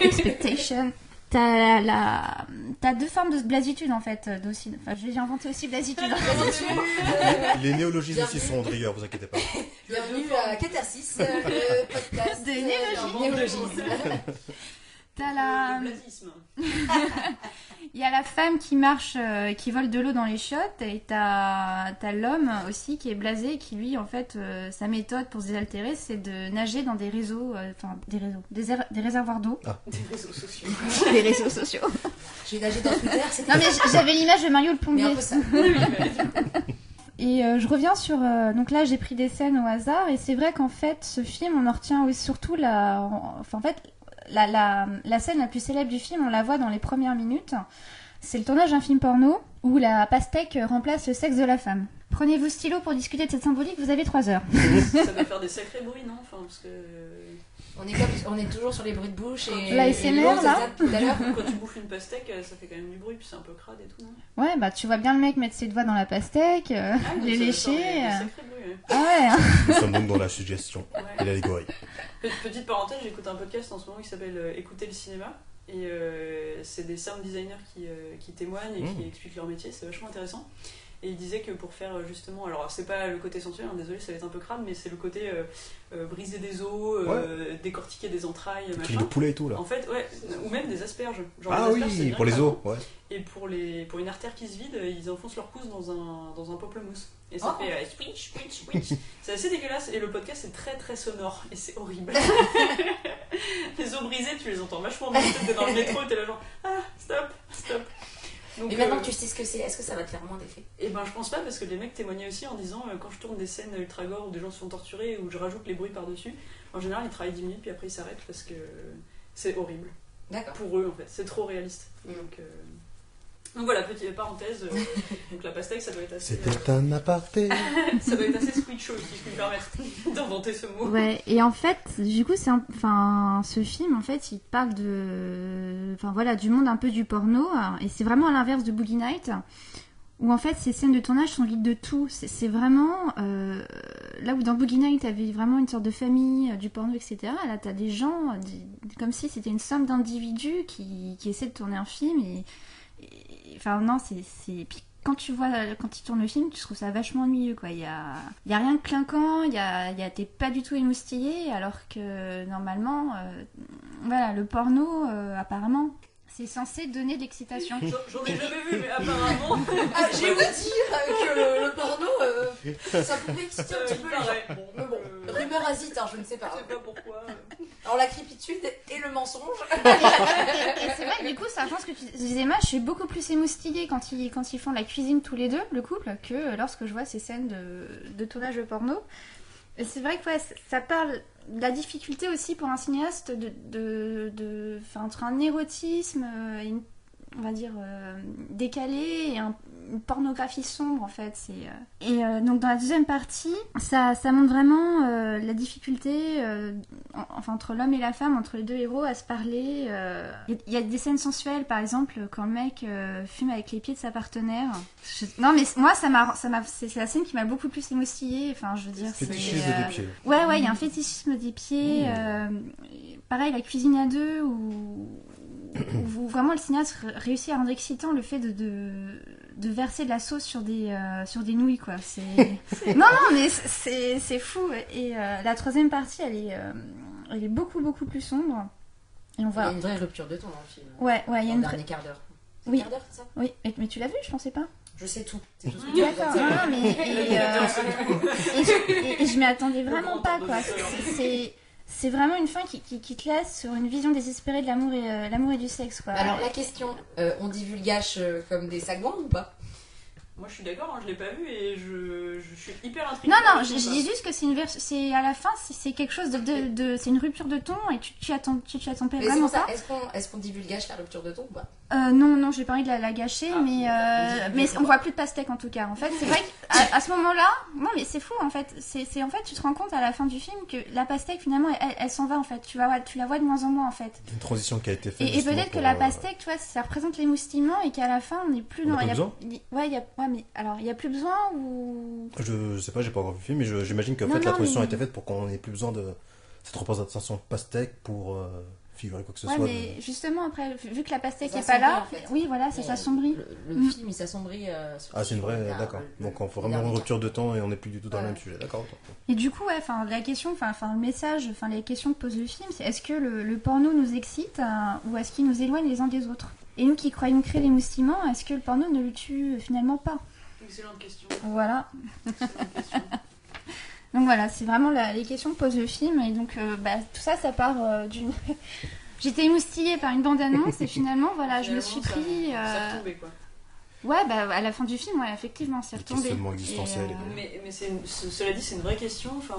Expectation. T'as 2 formes de blasitude en fait aussi. J'ai inventé aussi blasitude. Les néologismes aussi sont de rigueur, vous inquiétez pas. Bienvenue à Catharsis, le podcast de néologisme. Le blasisme. Il y a la femme qui marche, qui vole de l'eau dans les chiottes, et t'as l'homme aussi qui est blasé, qui lui en fait sa méthode pour se désaltérer, c'est de nager dans des réseaux, des réservoirs d'eau. Ah. Des réseaux sociaux. Des réseaux sociaux. J'ai nagé dans Twitter, c'est... Non mais j'avais l'image de Mario le plombier. Mais un peu ça. Et je reviens sur... donc là, j'ai pris des scènes au hasard, et c'est vrai qu'en fait, ce film, on en retient surtout la scène la plus célèbre du film, on la voit dans les premières minutes. C'est le tournage d'un film porno où la pastèque remplace le sexe de la femme. Prenez vos stylos pour discuter de cette symbolique, vous avez 3 heures. Ça doit faire des sacrés bruits, non? Parce que... On est toujours sur les bruits de bouche et... L'ASMR, là. Tout à l'heure. Quand tu bouffes une pastèque, ça fait quand même du bruit, puis c'est un peu crade et tout, non? Ouais, tu vois bien le mec mettre ses doigts dans la pastèque, les lécher. Des sacrés bruits, ouais. Ah ouais. Nous sommes donc dans la suggestion et l'allégorie. Petite parenthèse, j'écoute un podcast en ce moment qui s'appelle Écouter le cinéma. Et c'est des sound designers qui témoignent et qui expliquent leur métier, c'est vachement intéressant. Et il disait que pour faire justement, alors c'est pas le côté sensuel, désolé, ça va être un peu crade, mais c'est le côté briser des os, décortiquer des entrailles, Qui machin. le poulet et tout là. En fait, ouais, ou même des asperges. Genre Ah les asperges, c'est oui, bien pour les craquant. os, ouais. Et pour une artère qui se vide, ils enfoncent leur pouce dans un pamplemousse. Et ça fait switch, switch, switch. C'est assez dégueulasse. Et le podcast est très très sonore. Et c'est horrible. Les os brisés, tu les entends vachement bien. T'es dans le métro, t'es là genre stop. Donc, Mais maintenant que tu sais ce que c'est, est-ce que ça va te faire moins d'effet? Et ben je pense pas, parce que les mecs témoignaient aussi en disant quand je tourne des scènes ultra gore où des gens se font torturer, où je rajoute les bruits par-dessus, en général ils travaillent 10 minutes puis après ils s'arrêtent parce que c'est horrible. D'accord. Pour eux en fait, c'est trop réaliste. Donc voilà, petite parenthèse. Donc la pastèque, ça doit être assez. C'était un aparté. Ça doit être assez squishy, si je puis me permettre d'inventer ce mot. Ouais, et en fait, du coup, ce film, en fait, il parle du monde un peu du porno, et c'est vraiment à l'inverse de Boogie Night, où en fait, ces scènes de tournage sont vides de tout. C'est vraiment là où dans Boogie Night, t'avais vraiment une sorte de famille, du porno, etc. Là, t'as des gens, comme si c'était une somme d'individus qui essaient de tourner un film, puis quand ils tournent le film, tu trouves ça vachement ennuyeux, quoi. Il y a rien de clinquant, t'es pas du tout émoustillé, alors que normalement, le porno, apparemment, C'est censé donner de l'excitation. J'en ai jamais vu, mais apparemment. Ah, j'ai ouï dire que le porno, ça pouvait exciter un petit peu les gens. Pareil. Mais bon, rumeur asite, je ne sais pas. Je sais pas pourquoi. Alors la crépitude et le mensonge. Et c'est vrai que du coup, ça rejoint ce que tu disais, moi, je suis beaucoup plus émoustillée quand ils font la cuisine tous les deux, le couple, que lorsque je vois ces scènes de tournage de porno. Et c'est vrai que ouais, ça parle de la difficulté aussi pour un cinéaste entre un érotisme et une, on va dire, décalé et une pornographie sombre en fait. Donc dans la deuxième partie, ça montre vraiment la difficulté entre l'homme et la femme, entre les deux héros à se parler. Il y a des scènes sensuelles, par exemple quand le mec fume avec les pieds de sa partenaire. Non mais moi c'est la scène qui m'a beaucoup plus émoustillée. Enfin je veux dire Fétichisme des pieds. Ouais, il y a un fétichisme des pieds. Pareil, la cuisine à deux, où vraiment le cinéaste réussit à rendre excitant le fait de verser de la sauce sur des nouilles, quoi. Non, mais c'est fou. Et la troisième partie, elle est beaucoup, beaucoup plus sombre. Et on Il y a voit... une vraie rupture de ton dans le film. Ouais, il y a une dernier quart d'heure. C'est Oui. quart d'heure, c'est ça? Oui, mais tu l'as vu, je pensais pas. Je sais tout. C'est tout ce que tu D'accord, veux dire. non, mais... Et je m'y attendais vraiment pas, quoi. C'est vraiment une fin qui te laisse sur une vision désespérée de l'amour et du sexe, quoi. Alors la question, on divulgage comme des sagouins ou pas? Moi je suis d'accord, je l'ai pas vu et je suis hyper intriguée. Non, je dis juste que c'est à la fin, c'est quelque chose c'est une rupture de ton et tu t'y attends pas Mais vraiment c'est pour pas. ça, est-ce qu'on divulgage la rupture de ton ou pas? Non, j'ai pas envie de la gâcher, mais on voit plus de pastèque en tout cas. En fait, c'est vrai qu'à ce moment-là, non mais c'est fou en fait. C'est en fait, tu te rends compte à la fin du film que la pastèque finalement, elle s'en va en fait. Tu la vois de moins en moins en fait. Une transition qui a été faite. Et peut-être que la pastèque, tu vois, ça représente l'émoustillement et qu'à la fin, on n'est plus On dans. a plus besoin Mais alors, il y a plus besoin ou. Je sais pas, j'ai pas encore vu le film, mais j'imagine qu'en fait la transition a été faite pour qu'on n'ait plus besoin de cette représentation pastèque pour figurer quoi que ce soit. Mais justement, après, vu que la pastèque Ça est pas là, assombrit, en fait. oui, voilà, ça s'assombrit. Le film, il s'assombrit. C'est une vraie, d'accord. Donc on fait vraiment une rupture de temps et on n'est plus du tout dans le même sujet, d'accord. Et du coup, ouais, la question, le message, les questions que pose le film, c'est est-ce que le porno nous excite ou est-ce qu'il nous éloigne les uns des autres? Et nous qui croyons créer l'émoustillement, est-ce que le porno ne le tue finalement pas? Excellente question. Voilà. Excellente question. Donc voilà, c'est vraiment les questions que pose le film. Et donc, tout ça part d'une... J'étais émoustillée par une bande-annonce et finalement, voilà, je me suis pris... Ça retombait, quoi. Ouais, à la fin du film, ouais, effectivement, c'est retombé. Questionnement existentiel. Mais cela dit, c'est une vraie question. Enfin,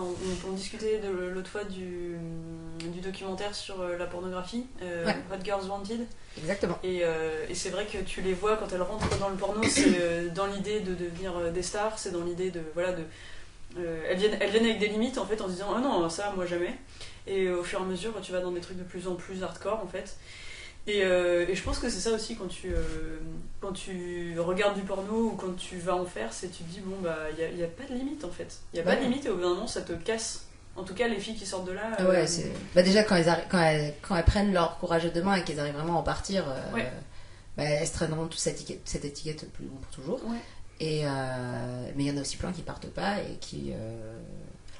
on discutait l'autre fois du documentaire sur la pornographie, Hot Girls Wanted. Exactement. Et c'est vrai que tu les vois quand elles rentrent dans le porno, c'est dans l'idée de devenir des stars, c'est dans l'idée de elles viennent avec des limites en fait en se disant oh non ça moi jamais. Et au fur et à mesure tu vas dans des trucs de plus en plus hardcore en fait. Et je pense que c'est ça aussi quand tu regardes du porno ou quand tu vas en faire, c'est tu te dis bon bah il y a pas de limite en fait. Il y a pas de limite et au bout d'un moment ça te casse. En tout cas les filles qui sortent de là. Ouais, c'est déjà quand elles prennent leur courage à deux mains et qu'elles arrivent vraiment à en partir, elles se traîneront toute cette étiquette pour toujours. Ouais. Mais il y en a aussi plein qui partent pas et qui.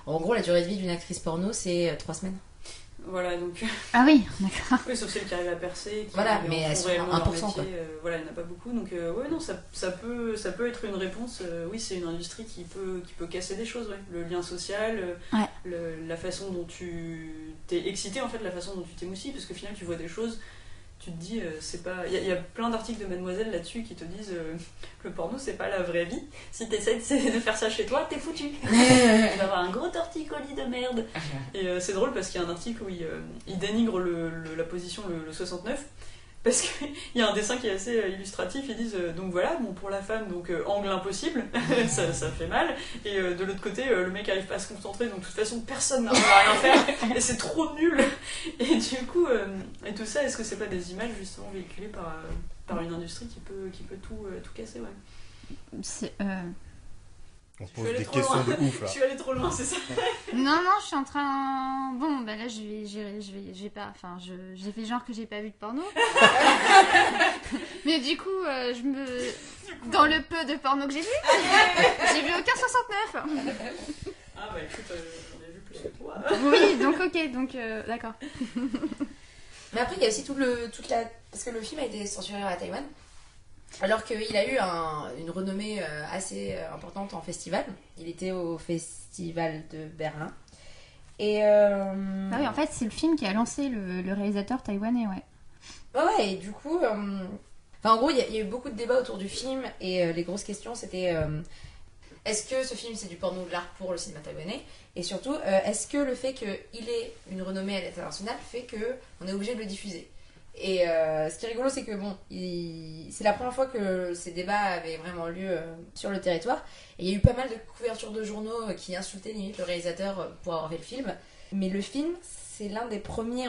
En gros, la durée de vie d'une actrice porno, c'est 3 semaines. Voilà, donc. Ah oui, d'accord. Oui, sauf celles qui arrivent à percer. Voilà, mais elles sont 1%. Quoi. Voilà, il n'y en a pas beaucoup. Donc, ouais, non, ça peut être une réponse. Oui, c'est une industrie qui peut casser des choses. Ouais. Le lien social, la façon dont tu t'es excité, en fait, la façon dont tu t'émoustilles, parce qu'au final, tu vois des choses. Tu te dis, c'est pas. Il y a plein d'articles de Mademoiselle là-dessus qui te disent le porno, c'est pas la vraie vie. Si t'essaies de faire ça chez toi, t'es foutu. Tu vas avoir un gros torticolis de merde. Et c'est drôle parce qu'il y a un article où il dénigre la position le 69. Parce qu'il y a un dessin qui est assez illustratif, ils disent donc voilà, bon pour la femme, donc angle impossible, ça fait mal, et de l'autre côté, le mec arrive pas à se concentrer, donc de toute façon personne n'arrive à rien faire, et c'est trop nul. Et du coup, et tout ça, est-ce que c'est pas des images justement véhiculées par une industrie qui peut tout casser, ouais. On pose des questions de ouf là. Je suis allée trop loin, c'est ça. Non, je suis en train. Bon, là, je vais pas. Enfin, j'ai fait genre que j'ai pas vu de porno. Mais du coup, dans le peu de porno que j'ai vu aucun 69. Ah bah écoute, j'en ai vu plus que toi. Oui, donc ok, d'accord. Mais après, il y a aussi parce que le film a été censuré à Taïwan, alors qu'il a eu une renommée assez importante en festival. Il était au festival de Berlin. Et Ah oui, en fait, c'est le film qui a lancé le réalisateur taïwanais, ouais. ouais, et du coup, en gros, il y a eu beaucoup de débats autour du film, et les grosses questions, c'était est-ce que ce film, c'est du porno de l'art pour le cinéma taïwanais? Et surtout, est-ce que le fait qu'il ait une renommée à l'international fait qu'on est obligé de le diffuser? Et ce qui est rigolo, c'est que c'est la première fois que ces débats avaient vraiment lieu sur le territoire. Et il y a eu pas mal de couvertures de journaux qui insultaient limite le réalisateur pour avoir fait le film. Mais le film, c'est l'un des premiers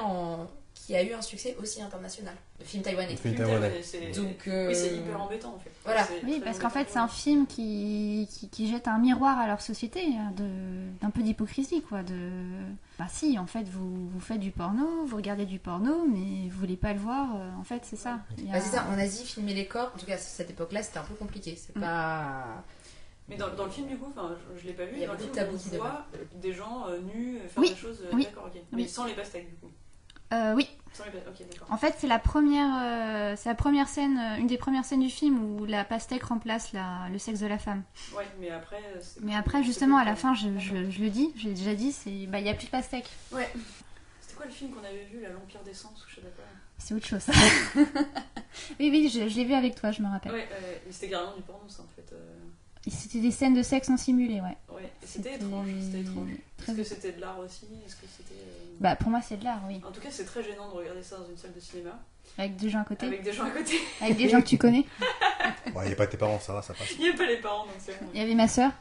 qui a eu un succès aussi international. Le film taïwanais. Donc, oui, c'est hyper embêtant en fait. Voilà. Oui, parce qu'en fait, c'est un film qui jette un miroir à leur société, hein, d'un peu d'hypocrisie, quoi. Bah si, en fait, vous faites du porno, vous regardez du porno, mais vous voulez pas le voir, en fait, c'est ça. Bah, c'est ça, en Asie, filmer les corps, en tout cas à cette époque-là, c'était un peu compliqué. C'est pas... Mais dans le film, du coup, je l'ai pas vu, dans le film, on voit des gens nus faire des choses, d'accord, ok. Mais sans les pastèques, du coup. Oui. Ok, d'accord. En fait, c'est la première scène, une des premières scènes du film où la pastèque remplace le sexe de la femme. Ouais, mais après, justement, à la fin, je le dis, j'ai déjà dit, il y a plus de pastèque. Ouais. C'était quoi le film qu'on avait vu, l'Empire des Sens, je sais pas quoi. C'est autre chose, ça. oui, je l'ai vu avec toi, je me rappelle. Ouais, mais c'était carrément du porno, ça, en fait. C'était des scènes de sexe en simulé, ouais. Ouais, c'était étrange. Est-ce que c'était de l'art aussi? Est-ce que c'était... Bah, pour moi, c'est de l'art, oui. En tout cas, c'est très gênant de regarder ça dans une salle de cinéma. Avec des gens à côté. Avec des gens que tu connais. Bon, il n'y a pas tes parents, ça va, ça passe. Il n'y a pas les parents, donc c'est bon. Il y avait ma soeur.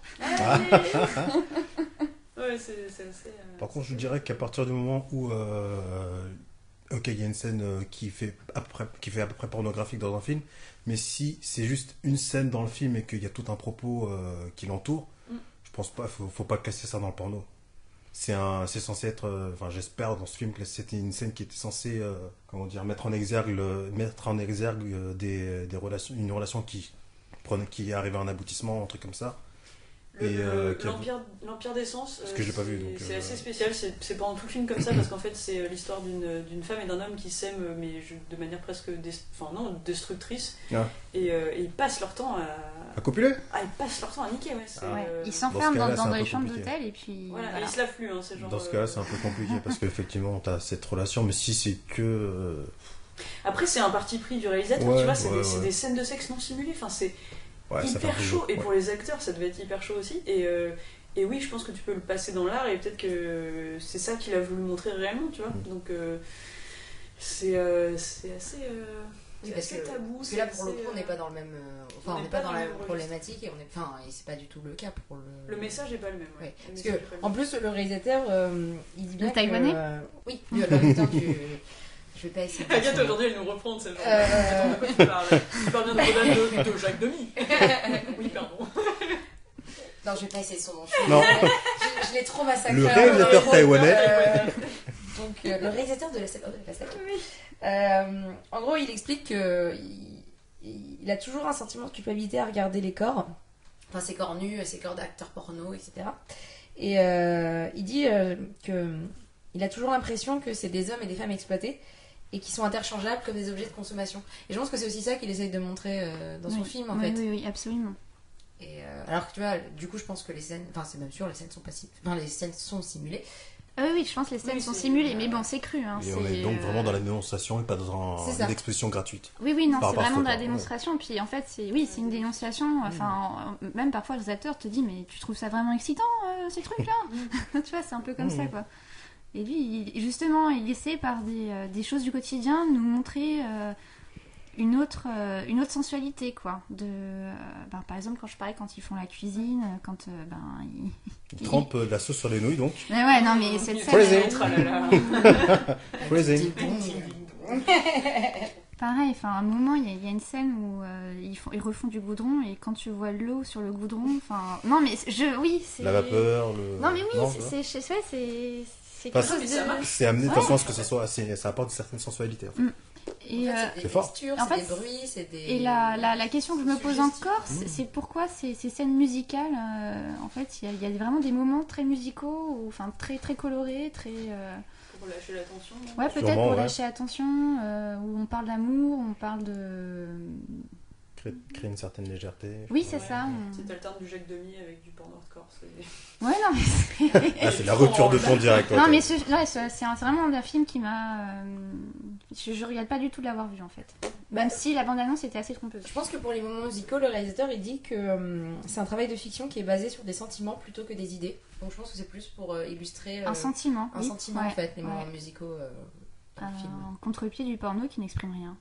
Ouais, c'est assez... Par contre, je dirais qu'à partir du moment où... Ok, il y a une scène qui fait à peu près pornographique dans un film, mais si c'est juste une scène dans le film et qu'il y a tout un propos qui l'entoure, je pense pas, faut pas classer ça dans le porno. C'est censé être, j'espère dans ce film que c'était une scène qui était censée, mettre en exergue des relations, une relation qui arrivait à un aboutissement, un truc comme ça. L'Empire des Sens, ce que j'ai pas vu, donc, c'est assez spécial, c'est pendant tout le film comme ça, parce qu'en fait c'est l'histoire d'une femme et d'un homme qui s'aiment, mais de manière presque destructrice, et ils passent leur temps à copuler. Ils passent leur temps à niquer, ouais. Ils s'enferment dans les chambres d'hôtel, et puis... Voilà. Et ils se lavent plus, c'est genre... Dans ce cas-là, c'est un peu compliqué, parce qu'effectivement, t'as cette relation, mais si c'est que... Après, c'est un parti pris du réalisateur, tu vois, c'est des scènes de sexe non simulées, c'est... hyper chaud, et pour les acteurs ça devait être hyper chaud aussi, et oui, je pense que tu peux le passer dans l'art, et peut-être que c'est ça qu'il a voulu montrer réellement, tu vois. Donc c'est assez oui, parce que tabou, parce que là pour le coup on n'est pas dans le même on n'est pas dans la même problématique, et et c'est pas du tout le cas pour le message est pas le même, ouais. Parce que en plus le réalisateur il dit bien le taïwanais oui, le réalisateur du... Je vais pas essayer de... Agathe, aujourd'hui, elle nous reprend, c'est genre... Attends, de quoi tu parles? Tu parles bien de Jacques Demy. Oui, pardon. Non, je vais pas essayer de son nom. Non. Je l'ai trop massacré. Le réalisateur taïwanais. Donc, le réalisateur de la scène... en gros, il explique qu'il a toujours un sentiment de culpabilité à regarder les corps. Enfin, ses corps nus, ses corps d'acteurs porno, etc. Et il dit qu'il a toujours l'impression que c'est des hommes et des femmes exploités, et qui sont interchangeables comme des objets de consommation. Et je pense que c'est aussi ça qu'il essaye de montrer dans son film, en fait. Oui, absolument. Et alors que tu vois, du coup, je pense que les scènes... Enfin, c'est même sûr, les scènes sont pas les scènes sont simulées. Oui, je pense que les scènes sont simulées, mais bon, c'est cru. Et on est donc vraiment dans la dénonciation et pas dans une expression gratuite. Oui, non, c'est vraiment dans la démonstration. Puis en fait, c'est une dénonciation. Enfin, même parfois, les acteurs te disent, mais tu trouves ça vraiment excitant, ces trucs-là? Tu vois, c'est un peu comme ça, quoi. Et lui, justement, il essaie par des choses du quotidien de nous montrer une autre sensualité, quoi. Par exemple, quand ils font la cuisine, quand ils trempent de la sauce sur les nouilles, donc. Mais ouais, non, mais cette scène... Freezing. Pareil, à un moment, il y a une scène où ils refont du goudron, et quand tu vois l'eau sur le goudron, non, mais oui, c'est... La vapeur, Non, mais oui, c'est quelque chose de... C'est amené de façon à ce que ça apporte une certaine sensualité. En fait. Et, En fait, c'est des c'est fort. textures, En c'est fait, des bruits, c'est des... et la question que je me pose Suggestif. encore, c'est pourquoi ces scènes musicales, en fait, il y a vraiment des moments très musicaux, enfin très, très colorés, très... Pour lâcher la tension. non Ouais, peut-être Sûrement, pour ouais. lâcher attention, où on parle d'amour, on parle de... Créer une certaine légèreté. Oui, c'est Ouais. ça. Si t'alternes du Jacques Demy avec du porn hardcore, c'est... Ouais, non, mais... Là, c'est la rupture de ton direct. Non, ok. mais c'est vraiment un film qui m'a... je regrette pas du tout de l'avoir vu, en fait. Même si la bande-annonce était assez trompeuse. Je pense que pour les moments musicaux, le réalisateur il dit que c'est un travail de fiction qui est basé sur des sentiments plutôt que des idées. Donc je pense que c'est plus pour illustrer Un sentiment. un oui. sentiment Ouais, en fait, les moments ouais. musicaux dans le film. Un contre-pied du porno qui n'exprime rien.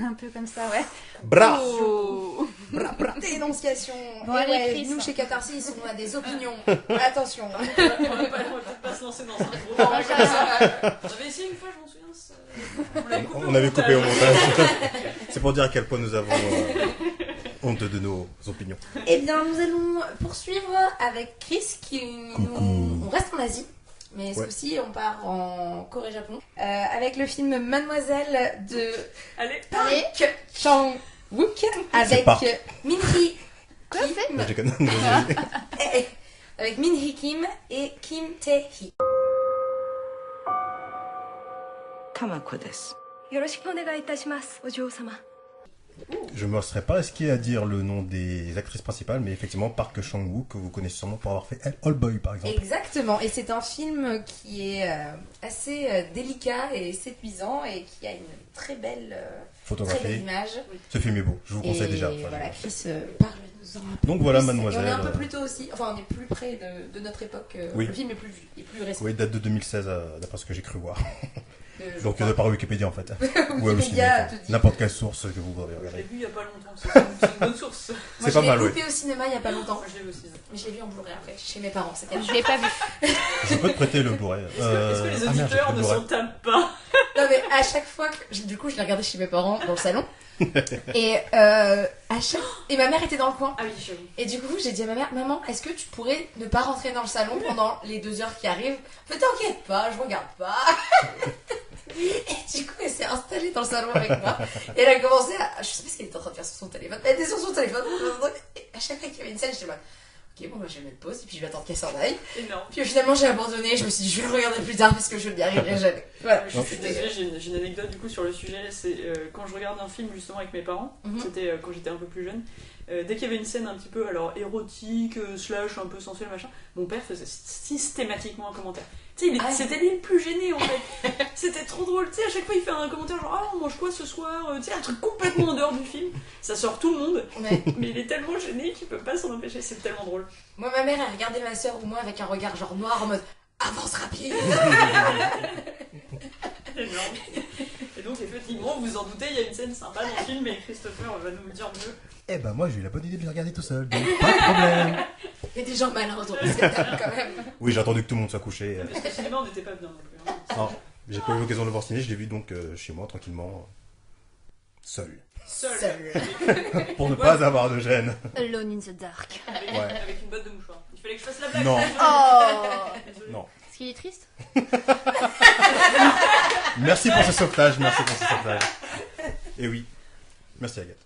Un peu comme ça, ouais. Bra Oh. Dénonciation. Bon, Et allez, ouais, Chris. nous chez Catharsis, on a des opinions. Attention. On va peut-être pas se lancer dans un gros Non, débat comme ça. On avait essayé une fois, je m'en souviens. On avait coupé au montage. C'est pour dire à quel point nous avons honte de nos opinions. Eh bien, nous allons poursuivre avec Chris qui Coucou. on reste en Asie. Mais ce Ouais. coup-ci, on part en Corée-Japon avec le film Mademoiselle de Allez, Park Chan-wook avec Park. Min-hee Quoi, Kim. c'est Non, je déconne. Avec Min-hee Kim et Kim Tae-hee. 玉子です。よろしくお願いいたしますお嬢様 Je me serais pas risqué à dire le nom des actrices principales, mais effectivement, Park Chan-wook, que vous connaissez sûrement pour avoir fait All Boy, par exemple. Exactement, et c'est un film qui est assez délicat et séduisant et qui a une très belle Photographie. image. Ce film est beau, je vous Et conseille déjà. Enfin, voilà, Chris, parle-nous-en un peu Donc voilà, plus. Mademoiselle. Et on est un peu plus tôt aussi, enfin on est plus près de notre époque. Oui. Le film est plus vieux, il est plus récent. Oui, date de 2016, d'après ce que j'ai cru voir. Je Donc, crois. de par Wikipédia, en fait. Ou Wikipédia halluciné, te dit. n'importe quelle source que vous voudrez je l'ai regarder. vu il y a pas longtemps, c'est une bonne source. Moi, C'est pas je mal, l'ai oui. loupé au cinéma il y a pas longtemps. Moi, je l'ai vu aussi. Mais je l'ai vu en Blu-ray après, chez mes parents. C'était Je l'ai pas vu. Je peux te prêter le Blu-ray. Est-ce que les Ah, merde, j'ai auditeurs pris le ne Blu-ray. s'en tapent pas? Non mais à chaque fois que du coup je l'ai regardé chez mes parents dans le salon et et ma mère était dans le coin Ah oui, j'avoue. et du coup j'ai dit à ma mère maman est-ce que tu pourrais ne pas rentrer dans le salon pendant les 2 heures qui arrivent mais t'inquiète pas je regarde pas et du coup elle s'est installée dans le salon avec moi et elle a commencé à je sais pas ce qu'elle était en train de faire sur son téléphone elle était sur son téléphone et à chaque fois qu'il y avait une scène j'étais là ok bon bah je vais mettre pause et puis je vais attendre qu'elle s'en aille Énorme. puis finalement j'ai abandonné je me suis dit je vais le regarder plus tard parce que je n'y arriverai jamais voilà Je suis désolée, j'ai une anecdote du coup sur le sujet. C'est quand je regarde un film justement avec mes parents, Mhm. c'était quand j'étais un peu plus jeune. Dès qu'il y avait une scène un petit peu alors érotique, slash un peu sensuelle, machin, mon père faisait systématiquement un commentaire. Tu sais, Ah. c'était lui le plus gêné en fait. C'était trop drôle. Tu sais, à chaque fois il fait un commentaire genre ah on mange quoi ce soir, tu sais un truc complètement en dehors du film. Ça sort tout le monde, Ouais. mais il est tellement gêné qu'il peut pas s'en empêcher. C'est tellement drôle. Moi, ma mère, elle regardait ma soeur ou moi avec un regard genre noir en mode avance rapide. Énorme. Et donc effectivement, vous en doutez, il y a une scène sympa dans le film, mais Christopher va nous le dire mieux. Eh ben, moi, j'ai eu la bonne idée de le regarder tout seul, donc pas de problème. Il y a des gens malins autour de cette table quand même. Oui, j'ai attendu que tout le monde soit couché. Parce que le cinéma, on n'était pas bien non plus. Hein. Non, j'ai pas eu l'occasion de le voir ciné, je l'ai vu donc chez moi, tranquillement, seul. Seul. Seul. Pour ne pas avoir de gêne. Alone in the dark. Avec, Ouais. avec une botte de mouchoir. Il fallait que je fasse la blague. Non. Oh. Désolée. Non. Est-ce qu'il est triste? Merci pour ce sauvetage, merci pour ce sauvetage. Et oui, merci Agathe.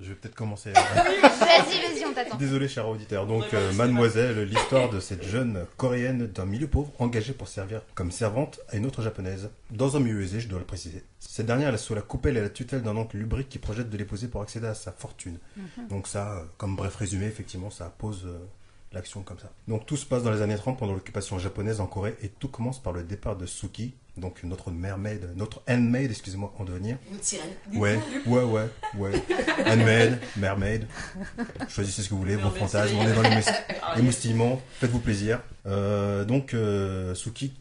Je vais peut-être commencer. Vas-y, on t'attend. Désolé, cher auditeur. Donc, Ouais, c'est Mademoiselle, l'histoire de cette jeune coréenne d'un milieu pauvre engagée pour servir comme servante à une autre japonaise, dans un milieu aisé, je dois le préciser. Cette dernière, elle est sous la coupelle et la tutelle d'un oncle lubrique qui projette de l'épouser pour accéder à sa fortune. Donc ça, comme bref résumé, effectivement, ça pose l'action comme ça. Donc tout se passe dans les années 30 pendant l'occupation japonaise en Corée et tout commence par le départ de Suki, donc notre mermaid, notre handmaid, excusez-moi, en devenir. Une autre sirène. Ouais. Handmaid, mermaid. Choisissez ce que vous voulez, vos fantasmes. On est dans les moustillements. Faites-vous plaisir. Suki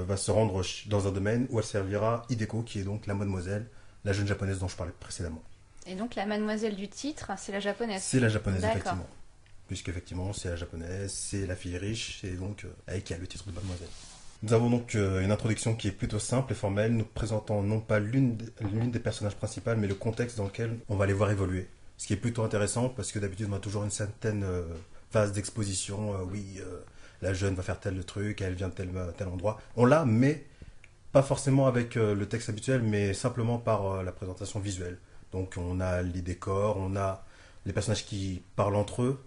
va se rendre dans un domaine où elle servira Hideko, qui est donc la mademoiselle, la jeune japonaise dont je parlais précédemment. Et donc la mademoiselle du titre, c'est la japonaise. C'est la japonaise, D'accord. effectivement. Puisqu'effectivement, c'est la japonaise, c'est la fille riche, et donc elle qui a le titre de mademoiselle. Nous avons donc une introduction qui est plutôt simple et formelle, nous présentant non pas l'une des personnages principales, mais le contexte dans lequel on va les voir évoluer. Ce qui est plutôt intéressant, parce que d'habitude on a toujours une certaine phase d'exposition, la jeune va faire tel truc, elle vient de tel endroit. On l'a, mais pas forcément avec le texte habituel, mais simplement par la présentation visuelle. Donc on a les décors, on a les personnages qui parlent entre eux.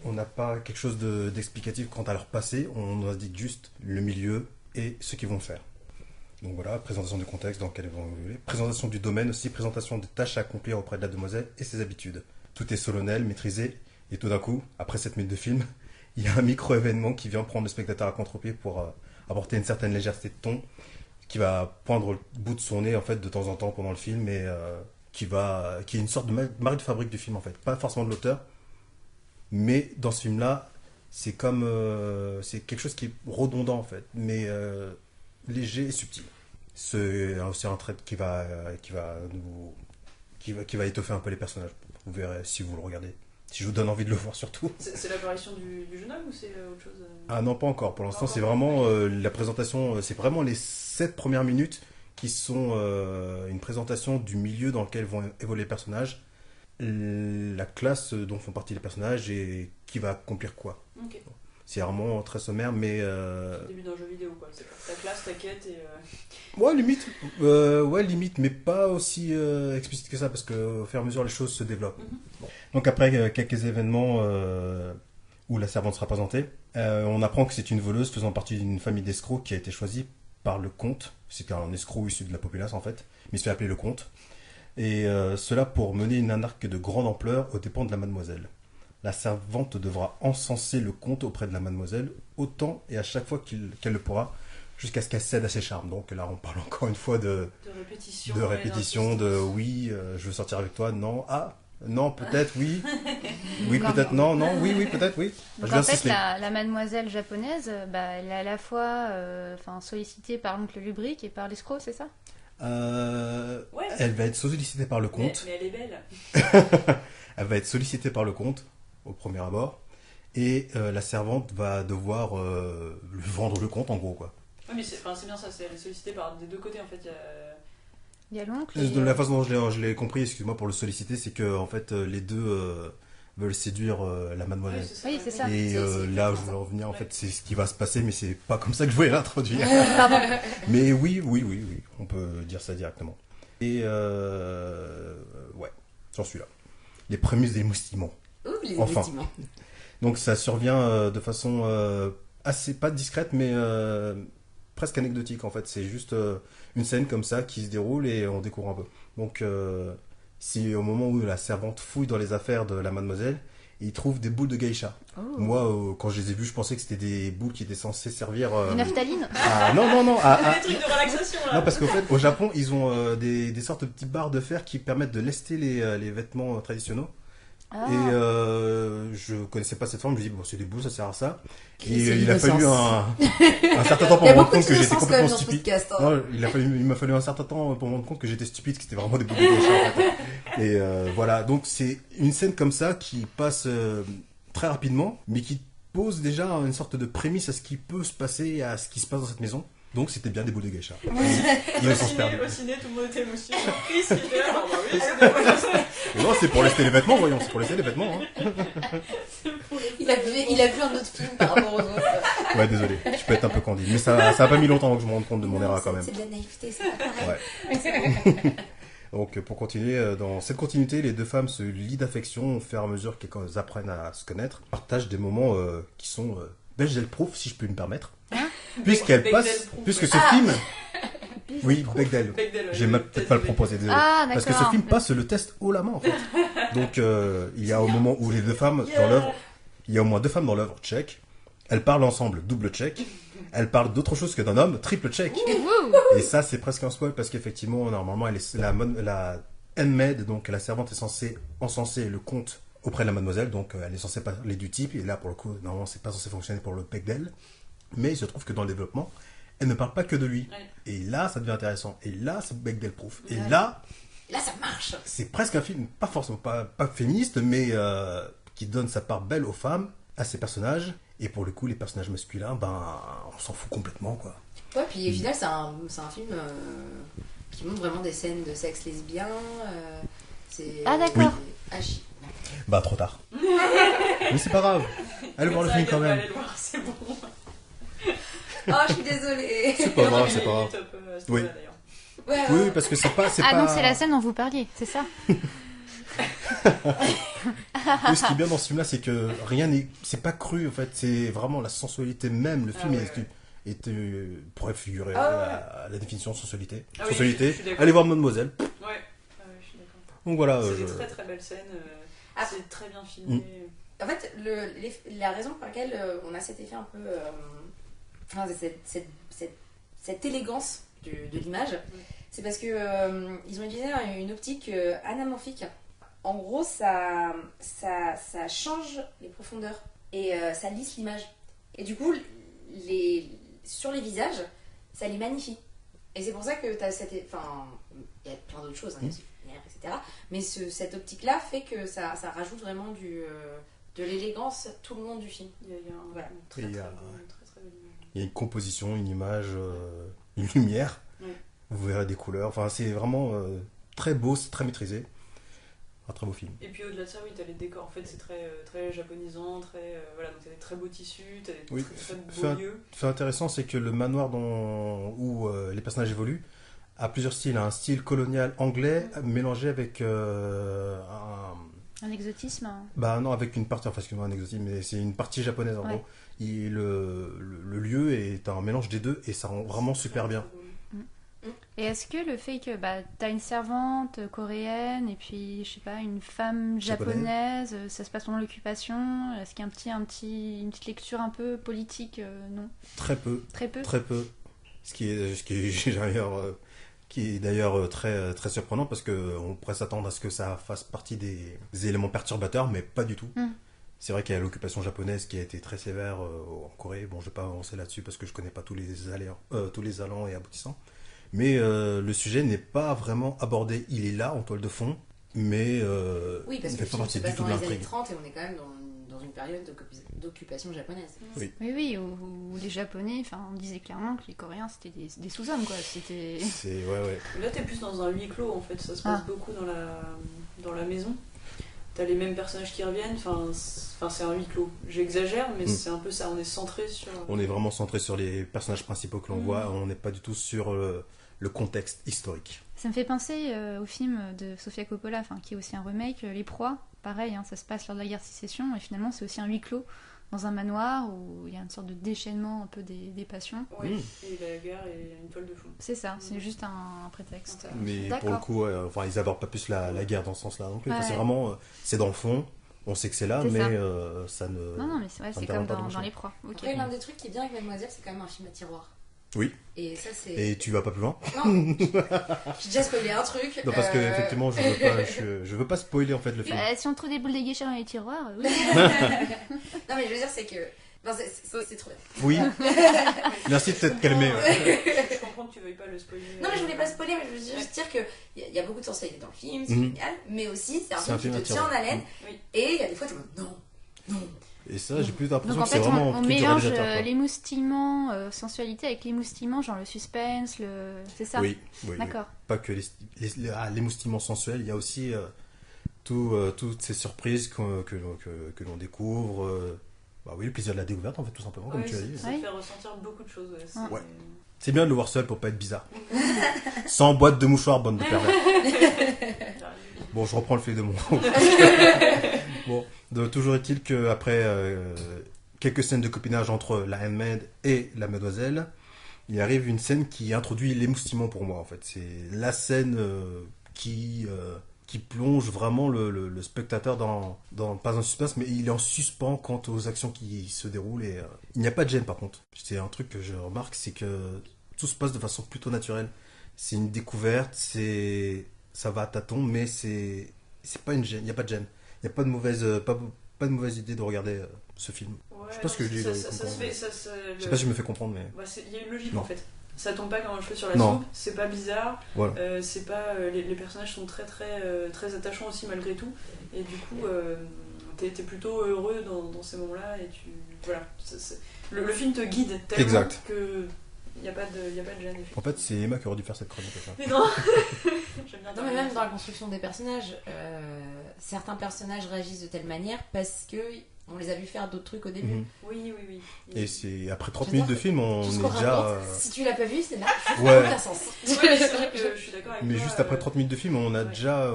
On n'a pas quelque chose d'explicatif quant à leur passé, on nous indique juste le milieu et ce qu'ils vont faire. Donc voilà, présentation du contexte dans lequel ils vont évoluer, présentation du domaine aussi, présentation des tâches à accomplir auprès de la demoiselle et ses habitudes. Tout est solennel, maîtrisé, et tout d'un coup, après 7 minutes de film, il y a un micro-événement qui vient prendre le spectateur à contre-pied pour apporter une certaine légèreté de ton, qui va poindre le bout de son nez en fait de temps en temps pendant le film, et qui est une sorte de marque de fabrique du film en fait, pas forcément de l'auteur, mais dans ce film-là, c'est comme c'est quelque chose qui est redondant en fait, mais léger et subtil. C'est aussi un trait qui va étoffer un peu les personnages. Vous verrez si vous le regardez. Si je vous donne envie de le voir surtout. C'est l'apparition du jeune homme ou c'est autre chose Ah non, pas encore. Pour l'instant, c'est vraiment la présentation. C'est vraiment les 7 premières minutes qui sont une présentation du milieu dans lequel vont évoluer les personnages, la classe dont font partie les personnages et qui va accomplir quoi. Ok. C'est vraiment très sommaire, mais... C'est le début d'un jeu vidéo, quoi. C'est ta classe, ta quête et... Ouais, limite, mais pas aussi explicite que ça, parce qu'au fur et à mesure, les choses se développent. Bon. Donc après quelques événements où la servante sera présentée, on apprend que c'est une voleuse faisant partie d'une famille d'escrocs qui a été choisie par le comte. C'était un escroc issu de la populace, en fait, mais il se fait appeler le comte. Et cela pour mener une arnaque de grande ampleur aux dépens de la mademoiselle. La servante devra encenser le comte auprès de la mademoiselle autant et à chaque fois qu'elle le pourra, jusqu'à ce qu'elle cède à ses charmes. Donc là, on parle encore une fois de répétition, de oui, je veux sortir avec toi, non, ah, non, peut-être, oui, oui, peut-être, non, non, oui, oui, peut-être, oui. Donc en fait, la mademoiselle japonaise, elle est à la fois sollicitée par l'oncle Lubric et par l'escroc, c'est ça? Ouais, elle va être sollicitée par le comte. Mais elle est belle. Elle va être sollicitée par le comte au premier abord, et la servante va devoir lui vendre le comte en gros quoi. Oui, mais c'est bien ça, elle est sollicitée par des deux côtés en fait. Il y a l'oncle. De la façon dont je l'ai compris, excuse-moi pour le solliciter, c'est que en fait les deux veulent séduire la mademoiselle. Oui, c'est ça. Et là où je voulais revenir, en fait, c'est ce qui va se passer, mais c'est pas comme ça que je voulais l'introduire. Pardon. Mais oui, on peut dire ça directement. Et ouais, j'en suis là. Les prémices des moustillements. Les enfin. moustillements. Donc ça survient de façon assez, pas discrète, mais presque anecdotique en fait. C'est juste une scène comme ça qui se déroule et on découvre un peu. Donc c'est au moment où la servante fouille dans les affaires de la mademoiselle, et il trouve des boules de geisha. Oh. Moi, quand je les ai vues, je pensais que c'était des boules qui étaient censées servir... Une naphtaline. Non. Des trucs de relaxation là. Non, parce qu'en fait, au Japon, ils ont des sortes de petites barres de fer qui permettent de lester les vêtements traditionnels. Ah. Et je connaissais pas cette forme, je me dis bon c'est des boules, ça sert à ça. Et C'est il a fallu un certain temps Il y pour a me rendre beaucoup de compte que j'étais innocence quand même complètement dans ce stupide. podcast. Hein. Non, il m'a fallu un certain temps pour me rendre compte que j'étais stupide, que c'était vraiment des boules de geisha en fait. Et voilà, donc c'est une scène comme ça qui passe très rapidement, mais qui pose déjà une sorte de prémisse à ce qui peut se passer, à ce qui se passe dans cette maison. Donc c'était bien des boules de geisha. Au ciné, tout le monde était émotion. Chris, il était là. Oui, c'est des boules de geisha. Non, c'est pour lester les vêtements, voyons, c'est pour lester les vêtements. Hein. Il a vu un autre film par rapport aux autres. Ouais, désolé, je peux être un peu candide, mais ça a pas mis longtemps avant que je me rende compte de mon erreur quand même. C'est de la naïveté, c'est pas pareil. Ouais. Donc pour continuer, dans cette continuité, les deux femmes se lient d'affection au fur et à mesure qu'elles apprennent à se connaître, partagent des moments qui sont Bechdel-proof, si je peux me permettre. Puisque ce film... Oui, Bechdel. J'ai peut-être pas le proposé, désolé. Ah, parce que ce film passe le test haut la main en fait. Donc il y a au moment où les deux femmes dans l'œuvre, il y a au moins deux femmes dans l'œuvre tchèque. Elles parlent ensemble, double check. Elles parlent d'autre chose que d'un homme, triple check. Et ça, c'est presque un spoil parce qu'effectivement, normalement, la handmaid, donc la servante, est censée encenser le comte auprès de la mademoiselle. Donc, elle est censée parler du type. Et là, pour le coup, normalement, c'est pas censé fonctionner pour le Bechdel. Mais il se trouve que dans le développement, elle ne parle pas que de lui. Ouais. Et là, ça devient intéressant. Et là, c'est Bechdel-proof. Et là, ça marche. C'est presque un film, pas forcément pas féministe, mais qui donne sa part belle aux femmes, à ses personnages. Et pour le coup, les personnages masculins, on s'en fout complètement, quoi. Ouais, puis au final, c'est un film qui montre vraiment des scènes de sexe lesbien. Ah, d'accord. Oui. Trop tard. Mais c'est pas grave. Allez voir le film quand même. Allez le voir, c'est bon. Oh, je suis désolée. C'est pas grave, c'est pas grave. à ce Oui. niveau-là d'ailleurs. Oui, oui, parce que c'est pas... Ah, donc c'est la scène dont vous parliez, c'est ça? Oui, ce qui est bien dans ce film-là, c'est que rien n'est... C'est pas cru, en fait. C'est vraiment la sensualité même. Le film pourrait figurer à la définition de sensualité. Ah oui, sensualité. je suis d'accord. Allez voir Mademoiselle. Ouais, je suis d'accord. Donc voilà. C'est des très très belles scènes, c'est très bien filmé. En fait, la raison pour laquelle on a cet effet un peu... enfin, cette élégance de l'image, c'est parce que ils ont utilisé une optique anamorphique. En gros, ça change les profondeurs et ça lisse l'image. Et du coup, sur les visages, ça les magnifie. Et c'est pour ça que tu as cette... Enfin, il y a plein d'autres choses, hein, etc. Mais cette optique-là fait que ça rajoute vraiment de l'élégance tout le long du film. Il y a un Voilà. très belle image. Il y a une composition, une image, une lumière. Oui. Vous verrez des couleurs. Enfin, c'est vraiment très beau, c'est très maîtrisé. Un très beau film. Et puis au-delà de ça, oui, t'as les décors. En fait, c'est très japonisant, voilà, donc t'as des très beaux tissus, t'as des très beaux lieux. Fait intéressant, c'est que le manoir où les personnages évoluent a plusieurs styles. Un style colonial anglais mélangé avec Un exotisme. Hein. Bah non, avec une partie, enfin excuse-moi, un exotisme, mais c'est une partie japonaise en gros. Le lieu est un mélange des deux et ça rend vraiment super bien. Et est-ce que le fait que t'as une servante coréenne et puis, je sais pas, une femme japonaise, ça se passe pendant l'occupation, est-ce qu'il y a une petite lecture un peu politique, non? Très peu. Très peu. Très peu. Ce qui est d'ailleurs très, très surprenant parce qu'on pourrait s'attendre à ce que ça fasse partie des éléments perturbateurs, mais pas du tout. C'est vrai qu'il y a l'occupation japonaise qui a été très sévère en Corée. Bon, je ne vais pas avancer là-dessus parce que je ne connais pas tous les allants et aboutissants. Mais le sujet n'est pas vraiment abordé. Il est là en toile de fond, mais oui, parce il que ne fait le pas film se partie passe du tout dans de les années l'intrigue. 30 et on est quand même dans une période d'occupation japonaise. Oui, où les Japonais, on disait clairement que les Coréens c'était des sous-hommes, quoi. C'était... Ouais. Là, t'es plus dans un huis clos, en fait. Ça se passe beaucoup dans la maison. T'as les mêmes personnages qui reviennent. C'est un huis clos. J'exagère, mais c'est un peu ça. On est centré sur... On est vraiment centré sur les personnages principaux que l'on voit. On n'est pas du tout sur le contexte historique. Ça me fait penser au film de Sofia Coppola, qui est aussi un remake, Les Proies. Pareil, ça se passe lors de la guerre de sécession et finalement c'est aussi un huis clos dans un manoir où il y a une sorte de déchaînement un peu des passions. Oui, et la guerre est une toile de fond. C'est ça, c'est juste un prétexte. Mais pour le coup, ils n'abordent pas plus la guerre dans ce sens-là non plus. Ouais. C'est vraiment, c'est dans le fond, on sait que c'est là, C'est mais ça. ça ne... Non, mais c'est vrai, ça c'est ne comme permet pas dans de Les Proies. Ok. Après, l'un des trucs qui est bien avec Mademoiselle, c'est quand même un film à tiroir. Oui. Et ça, c'est... Et tu vas pas plus loin? Non, j'ai déjà spoilé un truc. Non, parce que effectivement, je veux pas spoiler en fait le film. Si on trouve des boules de geisha dans les tiroirs, oui. Non, mais je veux dire, c'est que... Non, c'est trop bien. Oui. Merci de t'être calmé. Je comprends que tu veuilles pas le spoiler. Non, mais je voulais pas spoiler, mais je veux juste dire qu'il y a beaucoup de sensualité dans le film, c'est génial, mais aussi, c'est un film qui te tient en haleine, et il y a des fois, tu me dis non. Et ça, j'ai plus l'impression Donc en que c'est fait, vraiment on un truc du mélange réalisateur, quoi. l'émoustillement, sensualité avec l'émoustillement, genre le suspense, c'est ça? Oui. D'accord. Pas que l'émoustillement sensuel, il y a aussi toutes ces surprises que l'on découvre. Le plaisir de la découverte, en fait, tout simplement, comme tu as dit. Ça te fait ressentir beaucoup de choses. Ouais. C'est bien de le voir seul pour pas être bizarre. Sans boîte de mouchoirs, bande de pervers. Bon, je reprends le fil de mon... Bon, toujours est-il qu'après quelques scènes de copinage entre la handmaid et la mademoiselle, il arrive une scène qui introduit l'émoustillement pour moi, en fait. C'est la scène qui plonge vraiment le spectateur pas un suspense, mais il est en suspens quant aux actions qui se déroulent. Et il n'y a pas de gêne, par contre. C'est un truc que je remarque, c'est que tout se passe de façon plutôt naturelle. C'est une découverte, ça va à tâtons, mais c'est pas une gêne. Il n'y a pas de gêne. Il n'y a pas de mauvaise idée de regarder ce film. Ouais, je sais pas ce que je dis. Ça se fait. Je sais pas si je me fais comprendre, mais... Il y a une logique, Non. en fait. Ça tombe pas comme un cheveu sur la Non. soupe, c'est pas bizarre, Voilà. c'est pas, les personnages sont très attachants aussi malgré tout, et du coup t'es plutôt heureux dans ces moments-là, et le film te guide tellement Exact. que y a pas de gêne. En fait, c'est Emma qui aurait dû faire cette chronique. Mais non. J'aime bien Non, mais même dans la construction des personnages, certains personnages réagissent de telle manière parce que on les a vus faire d'autres trucs au début. Oui. Et c'est après 30 Je veux minutes de dire, film, on Tout ce est qu'on déjà. raconte, si tu l'as pas vu, c'est là. Ouais. Aucun sens. Ouais, mais c'est vrai que je suis d'accord avec Mais toi. juste après 30 minutes de film, on est ouais. déjà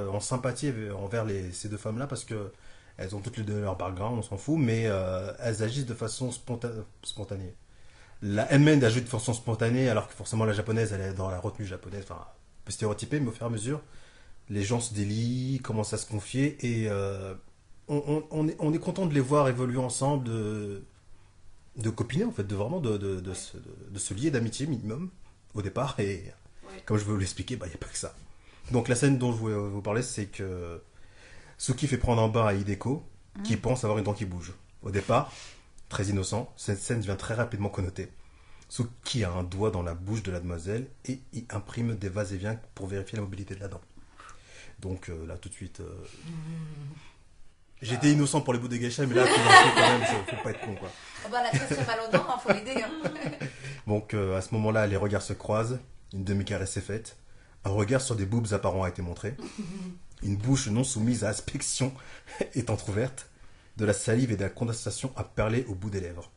en sympathie envers ces deux femmes-là parce que elles ont toutes les deux leur background, on s'en fout, mais elles agissent de façon spontanée. La Handmaid agit de façon spontanée alors que forcément la japonaise, elle est dans la retenue japonaise, enfin, un peu stéréotypée, mais au fur et à mesure, les gens se délient, commencent à se confier et on est content de les voir évoluer ensemble, de copiner en fait, de vraiment de se lier d'amitié minimum au départ et comme je vais vous l'expliquer, il n'y a pas que ça. Donc la scène dont je voulais vous parler, c'est que Suki fait prendre un bain à Hideko qui pense avoir une dent qui bouge. Au départ, très innocent, cette scène devient très rapidement connotée. Suki a un doigt dans la bouche de la demoiselle et y imprime des va-et-vient pour vérifier la mobilité de la dent. Donc là tout de suite... J'étais innocent pour les bouts de geisha, mais là, tout d'un coup, quand même, faut pas être con, quoi. Oh bah, la très très mal aux dents, faut l'aider. Hein. Donc, à ce moment-là, les regards se croisent, une demi-caresse est faite, un regard sur des boobs apparents a été montré, une bouche non soumise à inspection est entrouverte, de la salive et de la condensation a perlé au bout des lèvres.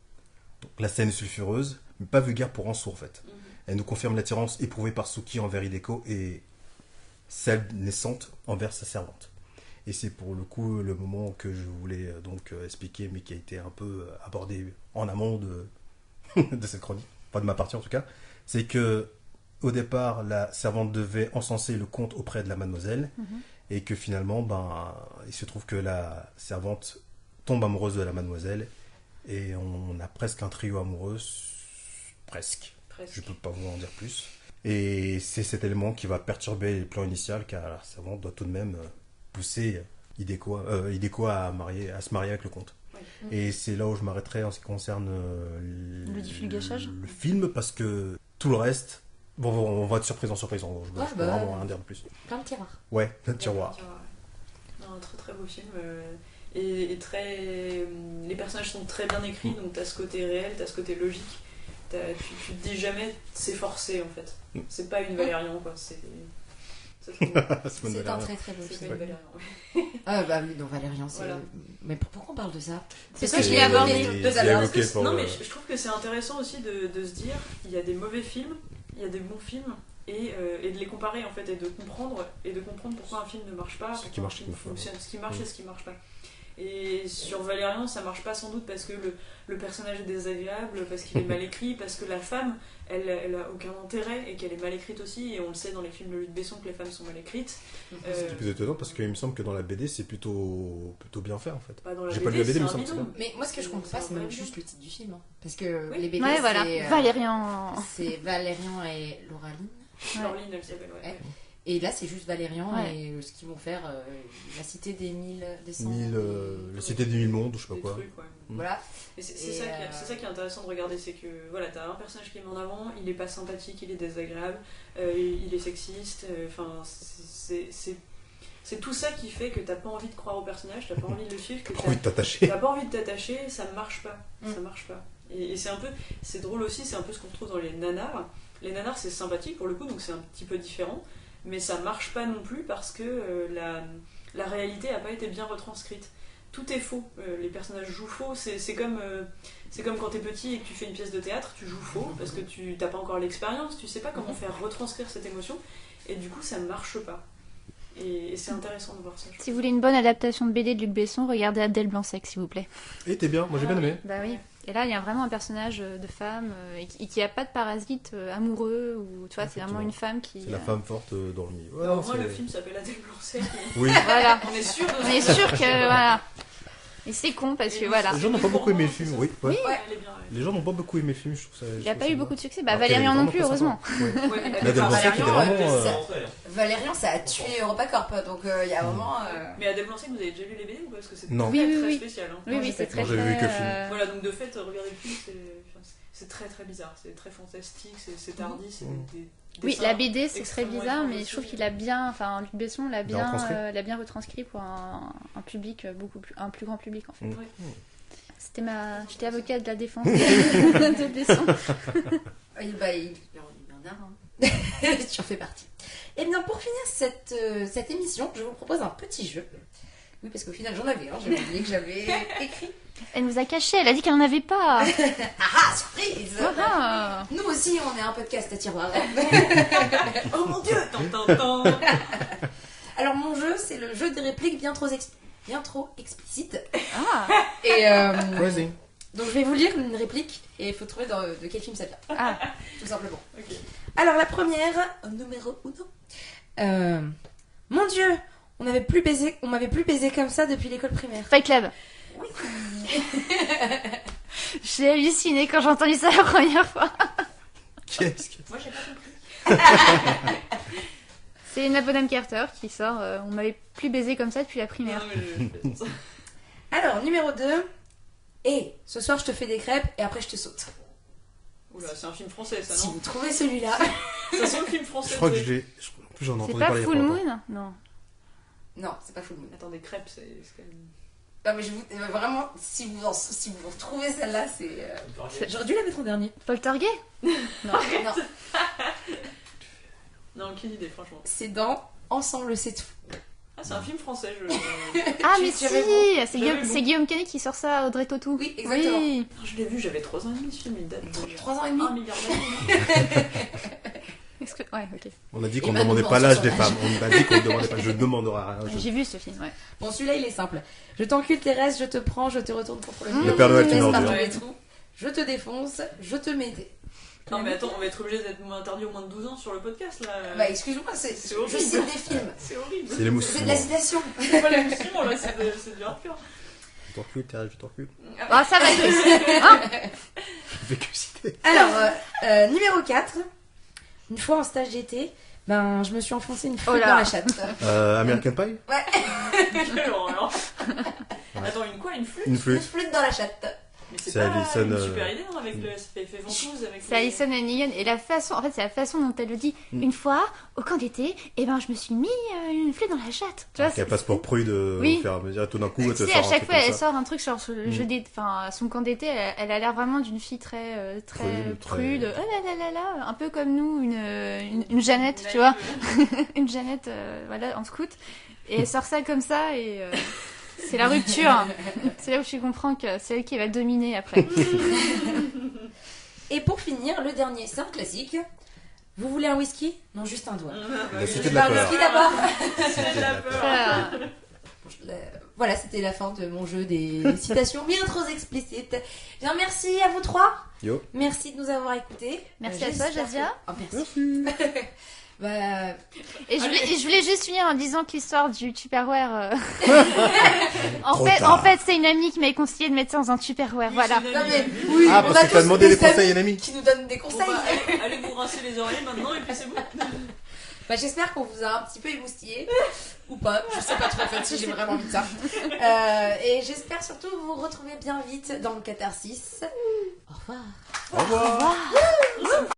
Donc, la scène est sulfureuse, mais pas vulgaire pour un sourd, en fait. Elle nous confirme l'attirance éprouvée par Suki envers Hideko et celle naissante envers sa servante. Et c'est pour le coup le moment que je voulais donc expliquer, mais qui a été un peu abordé en amont de cette chronique, pas de ma partie en tout cas. C'est que au départ, la servante devait encenser le comte auprès de la mademoiselle, et que finalement, il se trouve que la servante tombe amoureuse de la mademoiselle, et on a presque un trio amoureux, presque. Je peux pas vous en dire plus. Et c'est cet élément qui va perturber les plans initiaux, car la servante doit tout de même pousser Hideko à se marier avec le comte. Oui. Et c'est là où je m'arrêterai en ce qui concerne Le diffulgachage. le film, parce que tout le reste, bon, on va de surprise en surprise, en gros. Je peux vraiment rien dire de plus. Plein de tiroirs. Ouais, le tiroir. Un très très beau film. Et très... Les personnages sont très bien écrits, donc t'as ce côté réel, t'as ce côté logique. Tu te dis jamais c'est forcé en fait. C'est pas une Valérian quoi. C'est un très très beau C'est film. pas une Valérian. Ah bah oui, non, Valérian, c'est... Voilà. Mais pourquoi on parle de ça? C'est ça que je l'ai abordé. Non mais je trouve que c'est intéressant aussi de se dire il y a des mauvais films, il y a des bons films, et de les comparer en fait, et de comprendre pourquoi un film ne marche pas, Ce qui marche, fonctionne, ce qui marche et ce qui marche pas. Et sur Valérian, ça marche pas sans doute parce que le personnage est désagréable, parce qu'il est mal écrit, parce que la femme, elle a aucun intérêt et qu'elle est mal écrite aussi, et on le sait dans les films de Luc Besson que les femmes sont mal écrites. C'est plus étonnant parce qu'il me semble que dans la BD c'est plutôt bien fait en fait. Dans la J'ai BD, pas lu la BD, c'est mais un il me semble que c'est bidon. bien. Mais moi, ce que je comprends pas, c'est même juste le titre du film. Hein. Parce que Oui. les BD, Ouais, voilà. c'est... Valérian. C'est Valérian et Lauraline. Laureline, elle s'appelle, ouais. Et là, c'est juste Valérian Ouais. et ce qu'ils vont faire, la cité des 1100... La cité des 1000 mondes, je sais pas Des quoi. trucs, ouais. Voilà. Et c'est ça qui est intéressant de regarder, c'est que voilà, t'as un personnage qui est mis en avant, il est pas sympathique, il est désagréable, il est sexiste, enfin c'est tout ça qui fait que t'as pas envie de croire au personnage, t'as pas envie de le suivre, que T'as pas envie de t'attacher. t'as pas envie de t'attacher, ça marche pas, ça marche pas. Et c'est drôle aussi, c'est un peu ce qu'on retrouve dans les nanars. Les nanars c'est sympathique pour le coup, donc c'est un petit peu différent, mais ça marche pas non plus parce que la réalité a pas été bien retranscrite. Tout est faux, les personnages jouent faux, c'est comme quand t'es petit et que tu fais une pièce de théâtre, tu joues faux parce que tu t'as pas encore l'expérience, tu sais pas comment faire retranscrire cette émotion, et du coup ça marche pas. Et c'est intéressant de voir ça. Si vous voulez une bonne adaptation de BD de Luc Besson, regardez Adèle Blanc-Sec, s'il vous plaît. Et t'es bien, moi j'ai bien aimé. Bah oui. Et là, il y a vraiment un personnage de femme et qui a pas de parasite amoureux, ou tu vois, c'est vraiment une femme qui. C'est la femme forte dans le milieu. Ouais, Au non, moins c'est- le film s'appelle Adèle Blanc-Sec. Oui. Voilà. On est sûr de On est sûr que voilà. Et c'est con parce que voilà. Les gens n'ont pas beaucoup aimé le film, oui. Ouais. Ouais, elle est bien. Les gens n'ont pas beaucoup aimé le film, je trouve ça. Il a pas eu beaucoup de succès. Bah Après, Valérian il est non plus, vraiment heureusement. pas sympa. Ouais. Ouais, Là, Adèle Blanc-Sec, il était vraiment. Valérian, ça a tué EuropaCorp, donc il y a vraiment... Mais Adèle Blanc-Sec, vous avez déjà lu les BD ou pas? Parce que c'est Non. très, Oui, très oui. spécial. Hein. Oui, oui, c'est très. Non, j'avais vu que le film. Voilà, donc de fait, regardez le film, c'est très très bizarre, c'est très fantastique, c'est tardi, c'est des Oui, dessins la BD c'est très extrêmement bizarre, mais étranges je trouve aussi. qu'il a bien, enfin Luc Besson l'a Bien retranscrit. l'a bien retranscrit pour un public un plus grand public en fait. Mm. J'étais avocate de la défense de Besson. Il est bien d'art, hein. Tu en fais partie. Et bien, pour finir cette émission, je vous propose un petit jeu. Oui, parce qu'au final, j'en avais un. J'avais oublié que j'avais écrit. Elle nous a caché, elle a dit qu'elle n'en avait pas. Ah, surprise! Ah. Nous aussi, on est un podcast à tiroir. Oh mon dieu! Tant. Alors, mon jeu, c'est le jeu des répliques bien trop explicites. Ah. Et Vas-y. donc, je vais vous lire une réplique et il faut trouver de quel film ça vient. Ah. Tout simplement. Ok. Alors, la première, numéro 1. Mon Dieu, on m'avait plus baisé comme ça depuis l'école primaire. Fight Club. J'ai halluciné quand j'ai entendu ça la première fois. Qu'est-ce que... Moi, j'ai pas compris. C'est Anna Bonham Carter qui sort on m'avait plus baisé comme ça depuis la primaire. Non, mais Alors, numéro 2. Et ce soir, je te fais des crêpes et après, je te saute. Oula, c'est un film français, ça, Si non? vous trouvez celui-là. Ça sent le film français. Je crois que tu sais. en plus, j'en ai C'est entendu pas parler il y a Full pas longtemps. Moon? Non. Non, c'est pas Full Moon. Attends, des crêpes, c'est quand même. Non, mais je vous. Vraiment, si vous retrouvez celle-là, c'est. J'aurais dû la mettre en dernier. Poltergeist? Non. Non, aucune idée, franchement. C'est dans Ensemble, c'est tout. Ah, c'est un film français, Ah, Tu- mais tu si, avais c'est J'avais Guillaume, bon. c'est Guillaume Canet qui sort ça, Audrey Tautou. Oui, exactement. Oui. Je l'ai vu, j'avais 3 ans et demi, ce film, il date de 3 ans et demi. 1 milliard d'années. Ouais, ok. On a dit Et qu'on ne maintenant, demandait pas on l'âge sort des l'âge. femmes. On a dit qu'on ne demandait pas. Je ne demanderai rien. J'ai vu ce film, ouais. Bon, celui-là, il est simple. Je t'encule, Thérèse, je te prends, je te retourne contre le mur. Le Père Noël, je tu te laisse m'en par dis. tous les trous. Je te défonce, je te mets des. Non, mais attends, on va être obligé d'être interdit au moins de 12 ans sur le podcast, là. Bah, excuse-moi, C'est je horrible. cite des films. C'est horrible. C'est les mousses. C'est de la citation. C'est pas l'émission, là, c'est du hardcore. Je t'encule, Thérèse, je t'encule. Ah, ça va. Je fais que citer. Alors, numéro 4. Une fois en stage d'été, ben, je me suis enfoncé une flûte Oh là. dans la chatte. American Pie? Quelle horreur. Attends, une flûte? Une Une flûte. flûte dans la chatte. Mais c'est C'est pas Alison, une super idée, non, avec le fait ventouse, avec C'est Alison Hannigan et la façon, en fait, c'est la façon dont elle le dit. Une fois, au camp d'été, et ben, je me suis mis une flûte dans la chatte. Tu vois, Qu'elle passe pour prude Oui. au fur et à mesure. Tout d'un coup, elle te tu sais, sort à un chaque truc fois, comme elle ça. sort un truc sur le jeu d'été, enfin, son camp d'été, elle a l'air vraiment d'une fille très Prude, prude. très- Oh là là là là, un peu comme nous, une Jeannette, tu vois. Une Jeannette, voilà, en scout. Et elle sort ça comme ça et c'est la rupture. C'est là où je comprends que c'est elle qui va dominer après. Et pour finir, le dernier, c'est un classique. Vous voulez un whisky? Non, juste un doigt. La cité Je de la parle peur. whisky d'abord. C'est de la peur. Voilà. Voilà, c'était la fin de mon jeu des citations bien trop explicites. Bien, merci à vous trois. Yo. Merci de nous avoir écoutés. Merci à toi, J'espère Jazia. que- Oh, merci. Bah, Et je voulais juste finir en disant que l'histoire du Tupperware. Trop en tard. fait, c'est une amie qui m'avait conseillé de mettre ça dans un Tupperware. Voilà. non mais oui, Ah, on parce a que t'as tous demandé des amis conseils à une amie. qui nous donnent des Bon, conseils. bah, allez vous rincer les oreilles maintenant et puis c'est bon. Bah, j'espère qu'on vous a un petit peu émoustillé ou pas. Je sais pas trop en fait si j'ai vraiment envie de ça. Et j'espère surtout vous retrouver bien vite dans le catharsis. Au revoir. Au revoir.